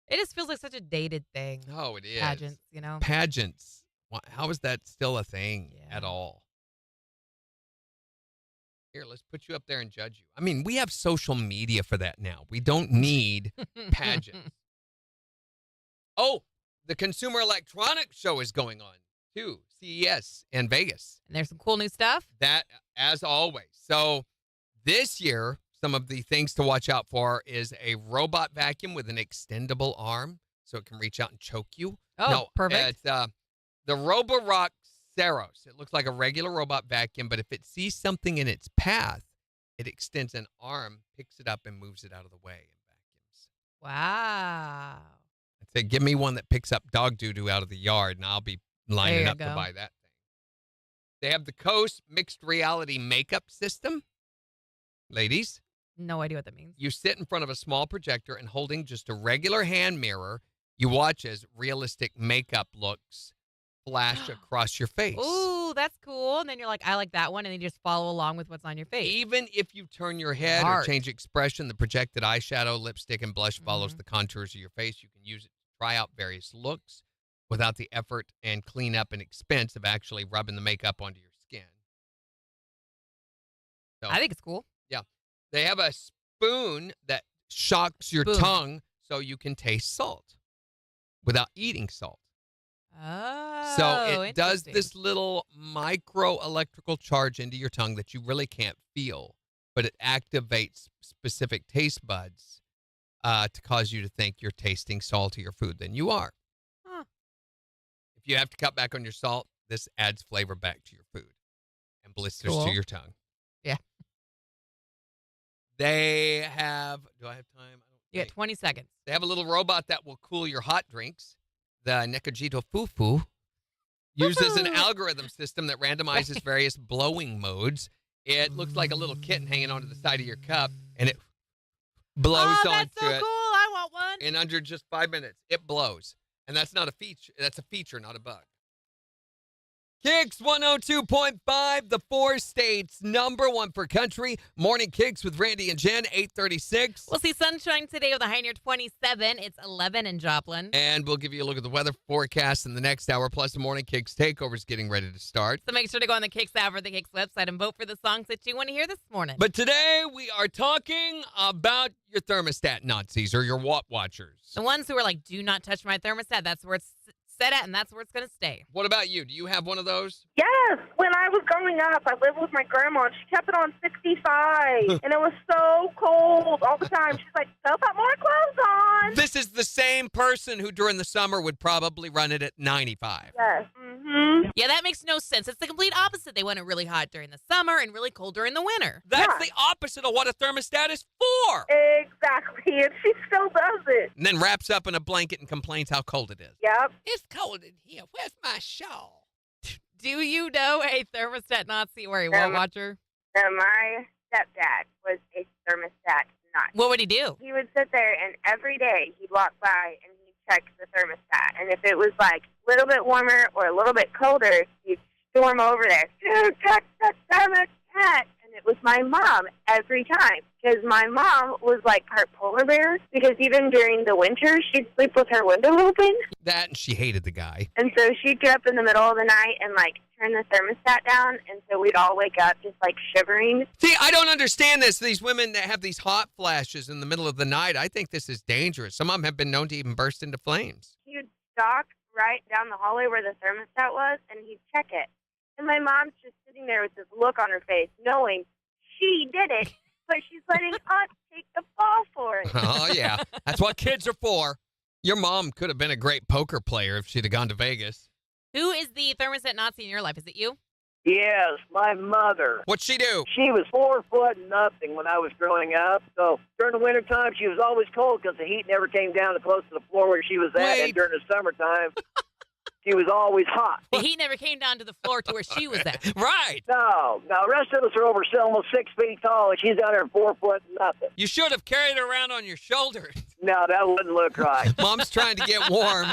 S2: It just feels like such a dated thing.
S1: Oh, it is.
S2: Pageants, you know?
S1: Pageants. How is that still a thing
S2: Yeah.
S1: at all? Here, let's put you up there and judge you. I mean, we have social media for that now. We don't need pageants. Oh, the Consumer Electronics Show is going on, too. CES in Vegas.
S2: And there's some cool new stuff.
S1: That, as always. So this year, some of the things to watch out for is a robot vacuum with an extendable arm so it can reach out and choke you.
S2: Oh,
S1: No,
S2: perfect.
S1: It's the Roborock Saros. It looks like a regular robot vacuum, but if it sees something in its path, it extends an arm, picks it up, and moves it out of the way and vacuums.
S2: Wow.
S1: I said, give me one that picks up dog doo-doo out of the yard, and I'll be lining up to buy that thing. They have the Coast mixed reality makeup system. Ladies,
S2: No idea what that means.
S1: you sit in front of a small projector and holding just a regular hand mirror, you watch as realistic makeup looks flash across your face.
S2: Ooh, that's cool. And then you're like, I like that one. And then you just follow along with what's on your face.
S1: Even if you turn your head
S2: Smart.
S1: or change expression, the projected eyeshadow, lipstick, and blush follows
S2: Mhm.
S1: the contours of your face. You can use it to try out various looks without the effort and cleanup and expense of actually rubbing the makeup onto your skin. So,
S2: I think it's cool.
S1: they have a spoon that shocks your
S2: Spoon.
S1: tongue so you can taste salt without eating salt.
S2: Oh,
S1: So it does
S2: interesting.
S1: this little micro electrical charge into your tongue that you really can't feel, but it activates specific taste buds to cause you to think you're tasting saltier food than you are.
S2: Huh.
S1: If you have to cut back on your salt, this adds flavor back to your food and blisters
S2: Cool.
S1: to your tongue.
S2: Yeah.
S1: They have, do I have time? I don't
S2: You got
S1: think.
S2: 20 seconds.
S1: They have a little robot that will cool your hot drinks. The Nekojito Fufu uses an
S2: Fufu.
S1: algorithm system that randomizes various blowing modes. It looks like a little kitten hanging onto the side of your cup, and it blows
S2: Oh, that's
S1: onto
S2: so
S1: it.
S2: cool. I want one.
S1: In under just 5 minutes. It blows. And that's not a feature. That's a feature, not a bug. KIX 102.5, the 4 states number 1 for country. Morning KIX with Randy and Jen, 836.
S2: We'll see sunshine today with a high near 27. It's 11 in Joplin.
S1: And we'll give you a look at the weather forecast in the next hour. Plus, the morning KIX takeover is getting ready to start.
S2: So make sure to go on the KIX app or the KIX website and vote for the songs that you want to hear this morning.
S1: But today we are talking about your thermostat Nazis or your Watt Watchers.
S2: the ones who are like, do not touch my thermostat, that's where it's set at and that's where it's going to stay.
S1: What about you? Do you have one of those?
S9: Yes. When I was growing up, I lived with my grandma, and she kept it on 65, and it was so cold all the time. She's like, go put more clothes on.
S1: This is the same person who during the summer would probably run it at 95.
S9: Yes. Mm-hmm.
S2: Yeah, that makes no sense. It's the complete opposite. They want it really hot during the summer and really cold during the winter.
S1: That's
S9: Yeah.
S1: the opposite of what a thermostat is for.
S9: Exactly. And she still does it.
S1: And then wraps up in a blanket and complains how cold it is.
S9: Yep.
S1: It's cold in here. Where's my shawl?
S2: Do you know a thermostat Nazi or a wall watcher?
S9: My stepdad was a thermostat nut.
S2: What would he do?
S9: He would sit there, and every day he'd walk by and he'd check the thermostat. And if it was like a little bit warmer or a little bit colder, he'd
S3: storm over there. Dude, cut the damn cat. And it was my mom every time. Because my mom was like part polar bear. Because even during the winter, she'd sleep with her window open.
S1: That and she hated the guy.
S3: And so she'd get up in the middle of the night and like turn the thermostat down. And so we'd all wake up just like shivering.
S1: See, I don't understand this. These women that have these hot flashes in the middle of the night, I think this is dangerous. Some of them have been known to even burst into flames.
S3: He'd stalk right down the hallway where the thermostat was, and he'd check it. And my mom's just sitting there with this look on her face, knowing she did it, but she's letting us take the fall for it.
S1: Oh, yeah. That's what kids are for. Your mom could have been a great poker player if she'd have gone to Vegas.
S2: Who is the thermostat Nazi in your life? Is it you?
S10: Yes, my mother.
S1: What'd she do?
S10: She was 4 foot nothing when I was growing up. So during the wintertime, she was always cold because the heat never came down to close to the floor where she was at.
S1: Wait.
S10: And during the summertime, she was always hot.
S2: The heat never came down to the floor to where she was at.
S1: Right.
S10: No, the rest of us are over almost 6 feet tall, and she's down there 4 foot nothing.
S1: You should have carried her around on your shoulders.
S10: No, that wouldn't look right.
S1: Mom's trying to get warm.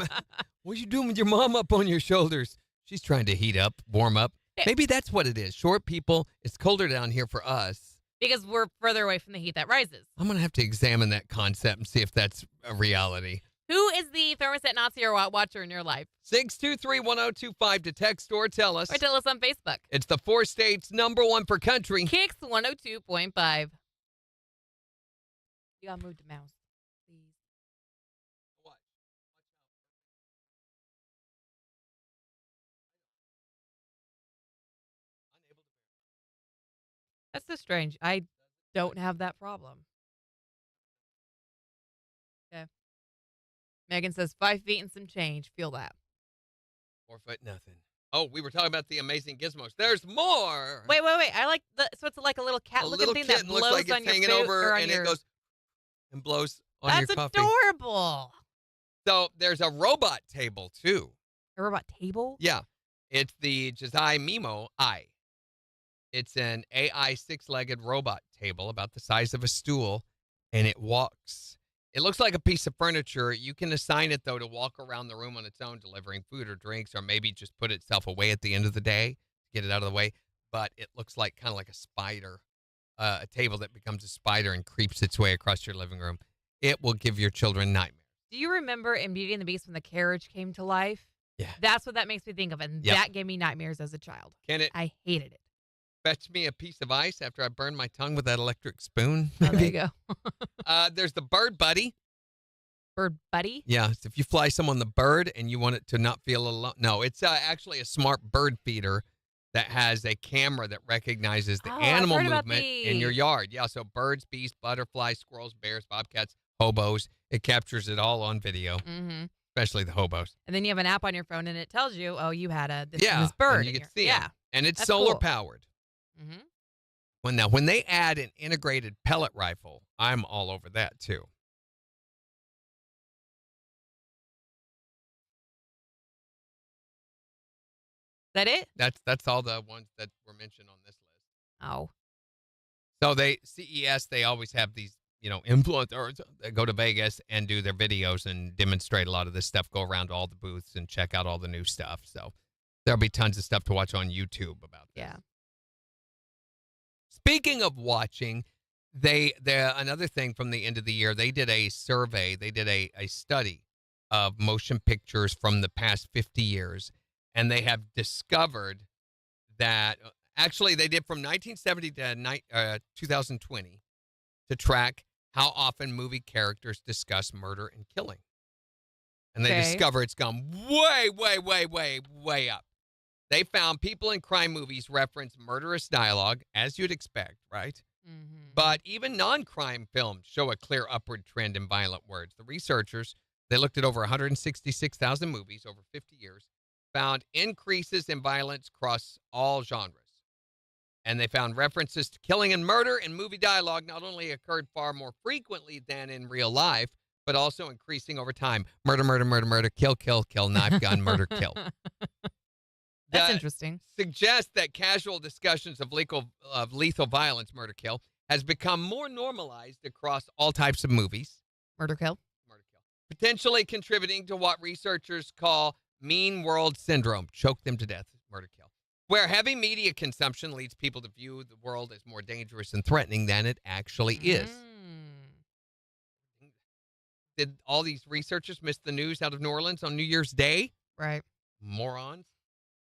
S1: What are you doing with your mom up on your shoulders? She's trying to heat up, warm up. Maybe that's what it is. Short people, it's colder down here for us.
S2: Because we're further away from the heat that rises.
S1: I'm going to have to examine that concept and see if that's a reality.
S2: Who is the thermostat Nazi or watcher in your life?
S1: 623-1025 to text or tell us.
S2: Or tell us on Facebook.
S1: It's the 4 states #1 for country.
S2: KIX 102.5. You gotta move the mouse, please.
S1: What?
S2: That's so strange. I don't have that problem. Okay. Megan says 5 feet and some change. Feel that.
S1: 4 foot nothing. Oh, we were talking about the amazing gizmos. There's more.
S2: Wait. I like so it's like a little cat looking
S1: little
S2: thing
S1: kitten
S2: that
S1: looks
S2: blows
S1: like it's
S2: on your
S1: hanging
S2: food
S1: over
S2: or on
S1: and
S2: your...
S1: it goes and blows on your
S2: That's
S1: coffee.
S2: adorable.
S1: So there's a robot table too.
S2: A robot table?
S1: Yeah. It's the Jazai Mimo I. It's an AI 6-legged robot table about the size of a stool, and it walks. It looks like a piece of furniture. You can assign it, though, to walk around the room on its own, delivering food or drinks, or maybe just put itself away at the end of the day, get it out of the way. But it looks like kind of like a spider, a table that becomes a spider and creeps its way across your living room. It will give your children nightmares.
S2: Do you remember in Beauty and the Beast when the carriage came to life?
S1: Yeah.
S2: That's what that makes me think of, and
S1: Yep.
S2: that gave me nightmares as a child.
S1: Can it
S2: I hated it.
S1: fetch me a piece of ice after I burned my tongue with that electric spoon?
S2: Oh, there you go.
S1: There's the Bird Buddy.
S2: Bird Buddy?
S1: Yeah, if you fly someone the bird and you want it to not feel alone. No, it's actually a smart bird feeder that has a camera that recognizes the
S2: I've
S1: animal
S2: heard about
S1: movement in your
S2: these.
S1: yard. Yeah, so birds, bees, butterflies, squirrels, bears, bobcats, hobos. It captures it all on video,
S2: Mm-hmm.
S1: especially the hobos.
S2: And then you have an app on your phone, and it tells you, oh, you had this,
S1: Yeah,
S2: this bird.
S1: and you
S2: in
S1: can
S2: your-
S1: see
S2: yeah.
S1: it. And it's
S2: That's
S1: solar
S2: cool.
S1: powered.
S2: Mm-hmm.
S1: When they add an integrated pellet rifle, I'm all over that too.
S2: Is that it?
S1: That's all the ones that were mentioned on this list.
S2: Oh.
S1: So CES, they always have these, influencers that go to Vegas and do their videos and demonstrate a lot of this stuff, go around to all the booths and check out all the new stuff. So there'll be tons of stuff to watch on YouTube about this.
S2: Yeah.
S1: Speaking of watching, another thing from the end of the year, they did a survey, they did a study of motion pictures from the past 50 years, and they have discovered that actually they did from 1970 to 2020 to track how often movie characters discuss murder and killing. And they
S2: Okay.
S1: discover it's gone way, way, way, way, way up. They found people in crime movies reference murderous dialogue, as you'd expect, right?
S2: Mm-hmm.
S1: But even non-crime films show a clear upward trend in violent words. The researchers, they looked at over 166,000 movies over 50 years, found increases in violence across all genres. And they found references to killing and murder in movie dialogue not only occurred far more frequently than in real life, but also increasing over time. Murder, murder, murder, murder, kill, kill, kill, knife, gun, murder, kill.
S2: That's
S1: That
S2: interesting.
S1: suggests that casual discussions of lethal violence, murder, kill, has become more normalized across all types of movies.
S2: Murder kill.
S1: Murder, kill. Potentially contributing to what researchers call mean world syndrome. Choke them to death, murder, kill. Where heavy media consumption leads people to view the world as more dangerous and threatening than it actually is. Did all these researchers miss the news out of New Orleans on New Year's Day?
S2: Right.
S1: Morons.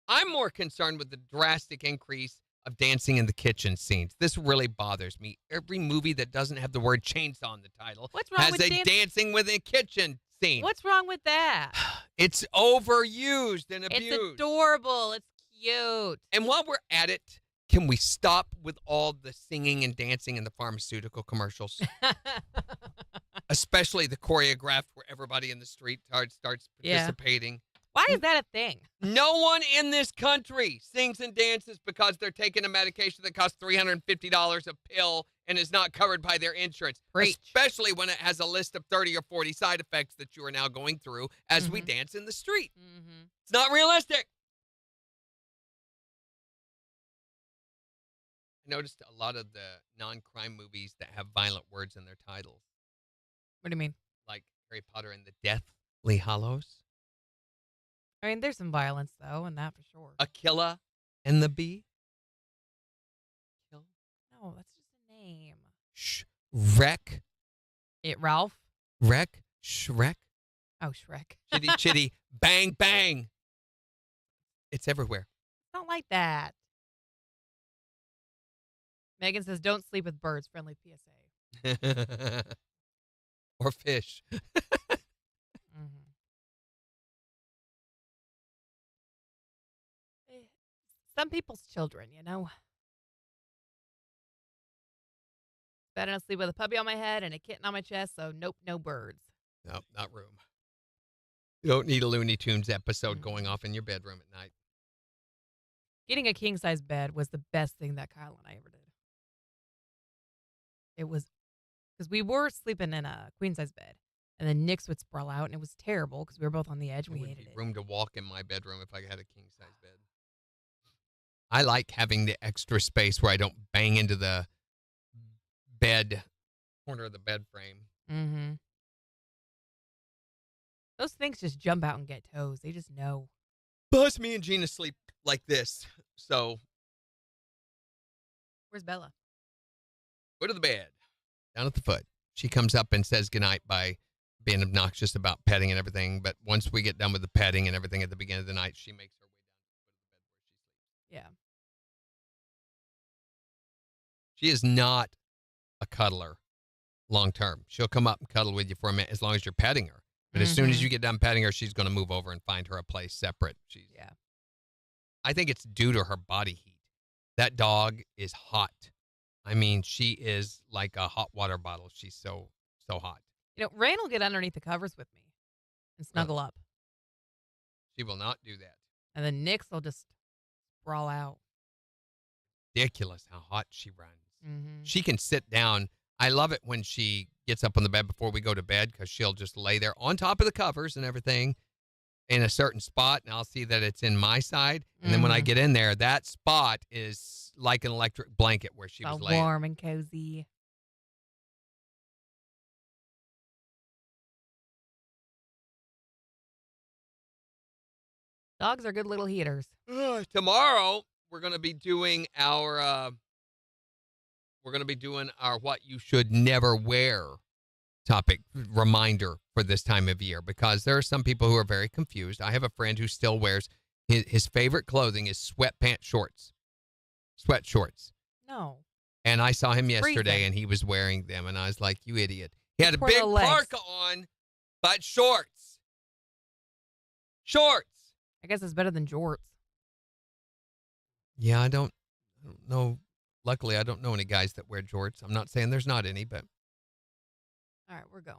S1: I'm more concerned with the drastic increase of dancing in the kitchen scenes. This really bothers me. Every movie that doesn't have the word chainsaw in the title has a dancing with a kitchen scene.
S2: What's wrong with that?
S1: It's overused and abused.
S2: It's adorable. It's cute.
S1: And while we're at it, can we stop with all the singing and dancing in the pharmaceutical commercials? Especially the choreographed where everybody in the street starts participating.
S2: Why is that a thing?
S1: No one in this country sings and dances because they're taking a medication that costs $350 a pill and is not covered by their insurance.
S2: Preach.
S1: Especially when it has a list of 30 or 40 side effects that you are now going through as we dance in the street. It's not realistic. I noticed a lot of the non-crime movies that have violent words in their titles.
S2: What do you mean?
S1: Like Harry Potter and the Deathly Hallows.
S2: I mean, there's some violence, though, and that for sure.
S1: Aquila and the Bee.
S2: No, that's just a name.
S1: Shrek.
S2: Ralph?
S1: Shrek.
S2: Oh, Shrek.
S1: Chitty Chitty. Bang Bang. It's everywhere.
S2: Don't like that. Megan says, don't sleep with birds. Friendly PSA.
S1: Or fish.
S2: Some people's children, you know. Better not sleep with a puppy on my head and a kitten on my chest, so nope, no birds.
S1: Nope, not room. You don't need a Looney Tunes episode going off in your bedroom at night.
S2: Getting a king-size bed was the best thing that Kyle and I ever did. It was, because we were sleeping in a queen-size bed, and then Nick's would sprawl out, and it was terrible because we were both on the edge and we hated it.
S1: Room to walk in my bedroom if I had a king-size bed. I like having the extra space where I don't bang into the corner of the bed frame.
S2: Those things just jump out and get toes. They just know.
S1: Plus, me and Gina sleep like this. So.
S2: Where's Bella?
S1: Foot of the bed. Down at the foot. She comes up and says goodnight by being obnoxious about petting and everything. But once we get done with the petting and everything at the beginning of the night, she makes her way down to the foot of the bed where she sleeps.
S2: Yeah.
S1: She is not a cuddler long term. She'll come up and cuddle with you for a minute as long as you're petting her. But as soon as you get done petting her, she's going to move over and find her a place separate. I think it's due to her body heat. That dog is hot. I mean, she is like a hot water bottle. She's so hot.
S2: You know, Rain will get underneath the covers with me and snuggle up.
S1: She will not do that.
S2: And then Nyx will just sprawl out.
S1: Ridiculous how hot she runs. She can sit down. I love it when she gets up on the bed before we go to bed because she'll just lay there on top of the covers and everything in a certain spot, and I'll see that it's in my side. And then when I get in there, that spot is like an electric blanket where she was laying.
S2: Warm and cozy. Dogs are good little heaters.
S1: Tomorrow, we're going to be doing our what you should never wear topic reminder for this time of year, because there are some people who are very confused. I have a friend who still wears his favorite clothing is sweat shorts.
S2: No.
S1: And I saw him yesterday
S2: freezing.
S1: and he was wearing them and I was like, you idiot. He had a
S2: Poor
S1: big
S2: little legs.
S1: parka on, but shorts.
S2: I guess it's better than jorts.
S1: Yeah, I don't know. Luckily, I don't know any guys that wear jorts. I'm not saying there's not any, but.
S2: All right, we're going.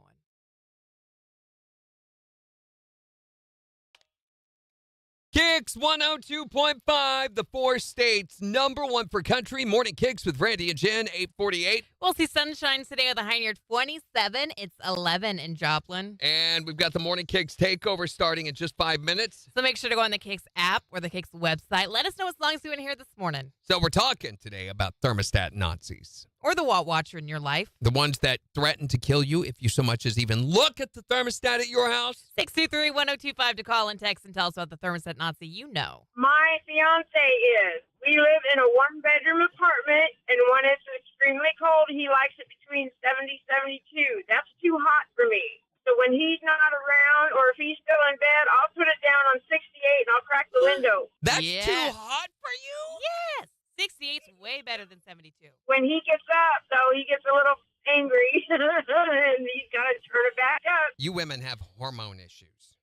S1: KIX 102.5, the 4 states, #1 for country. Morning KIX with Randy and Jen, 848.
S2: We'll see sunshine today with a high near 27. It's 11 in Joplin.
S1: And we've got the Morning KIX takeover starting in just 5 minutes.
S2: So make sure to go on the KIX app or the KIX website. Let us know what songs you want to hear this morning.
S1: So we're talking today about thermostat Nazis.
S2: Or the Walt Watcher in your life.
S1: The ones that threaten to kill you if you so much as even look at the thermostat at your house.
S2: 623-1025 to call and text and tell us about the thermostat Nazi you know.
S3: My fiance is. We live in a one-bedroom apartment, and when it's extremely cold, he likes it between 70, 72. That's too hot for me. So when he's not around, or if he's still in bed, I'll put it down on 68, and I'll crack the window.
S1: That's
S2: Yes.
S1: too hot for you?
S2: Yes. 68's way better than 72.
S3: When he gets up, though, he gets a little angry, and he's got to turn it back up.
S1: You women have hormone issues.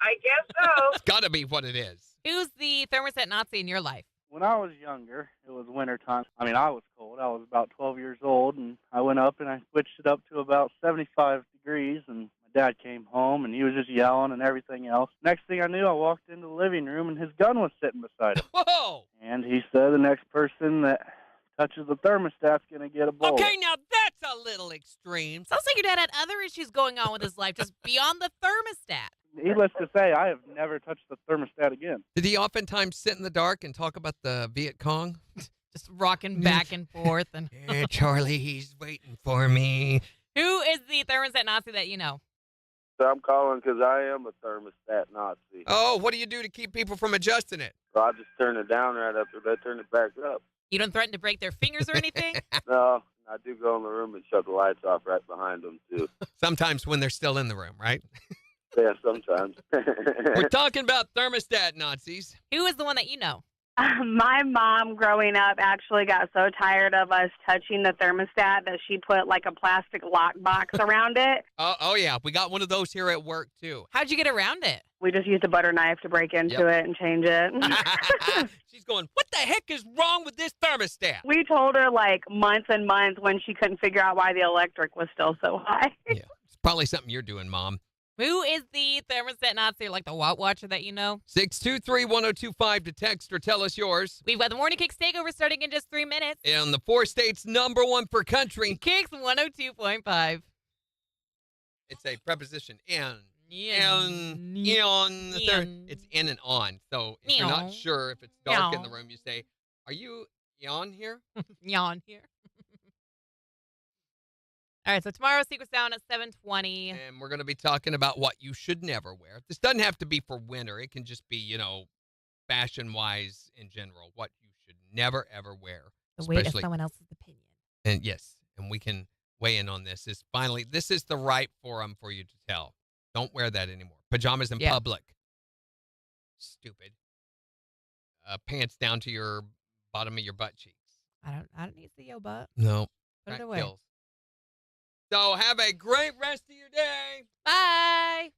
S3: I guess so.
S1: It's got to be what it is.
S2: Who's the thermostat Nazi in your life?
S11: When I was younger, it was wintertime. I mean, I was cold. I was about 12 years old, and I went up and I switched it up to about 75 degrees, and my dad came home, and he was just yelling and everything else. Next thing I knew, I walked into the living room, and his gun was sitting beside him.
S1: Whoa!
S11: And he said the next person that touches the thermostat's going to get a bullet.
S1: Okay, now that's a little extreme.
S2: Sounds like your dad had other issues going on with his life, just beyond the thermostat.
S11: Needless to say, I have never touched the thermostat again.
S1: Did he oftentimes sit in the dark and talk about the Viet Cong?
S2: Just rocking back and forth. And
S1: Yeah, Charlie, he's waiting for me.
S2: who is the thermostat Nazi that you know?
S12: So I'm calling because I am a thermostat Nazi.
S1: Oh, what do you do to keep people from adjusting it?
S12: So I just turn it down right after they turn it back up.
S2: You don't threaten to break their fingers or anything?
S12: No, I do go in the room and shut the lights off right behind them, too.
S1: Sometimes when they're still in the room, right?
S12: Yeah, sometimes.
S1: We're talking about thermostat Nazis.
S2: Who is the one that you know?
S3: My mom growing up actually got so tired of us touching the thermostat that she put like a plastic lock box around it.
S1: Oh, yeah. We got one of those here at work, too.
S2: How'd you get around it?
S3: We just used a butter knife to break into
S1: Yep.
S3: it and change it.
S1: She's going, what the heck is wrong with this thermostat?
S3: We told her like months and months when she couldn't figure out why the electric was still so high.
S1: Yeah, it's probably something you're doing, Mom.
S2: Who is the thermostat Nazi, like the Walt Watcher that you know?
S1: 623-1025 to text or tell us yours.
S2: We've got the Morning KIX takeover starting in just 3 minutes.
S1: In the 4 states, #1 for country.
S2: KIX 102.5.
S1: It's a preposition. In.
S2: In.
S1: It's in and on. So if you're not sure if it's dark in the room, you say, are you on here?
S2: Yawn here. All right, so tomorrow's Secret Sound at 7:20.
S1: And we're going to be talking about what you should never wear. This doesn't have to be for winter. It can just be, fashion-wise in general, what you should never, ever wear.
S2: The weight of someone else's opinion.
S1: And yes, and we can weigh in on this. This is the right forum for you to tell. Don't wear that anymore. Pajamas in public. Stupid. Pants down to your bottom of your butt cheeks.
S2: I don't need to see your butt.
S1: No.
S2: Put it
S1: that
S2: away.
S1: kills. So have a great rest of your day.
S2: Bye.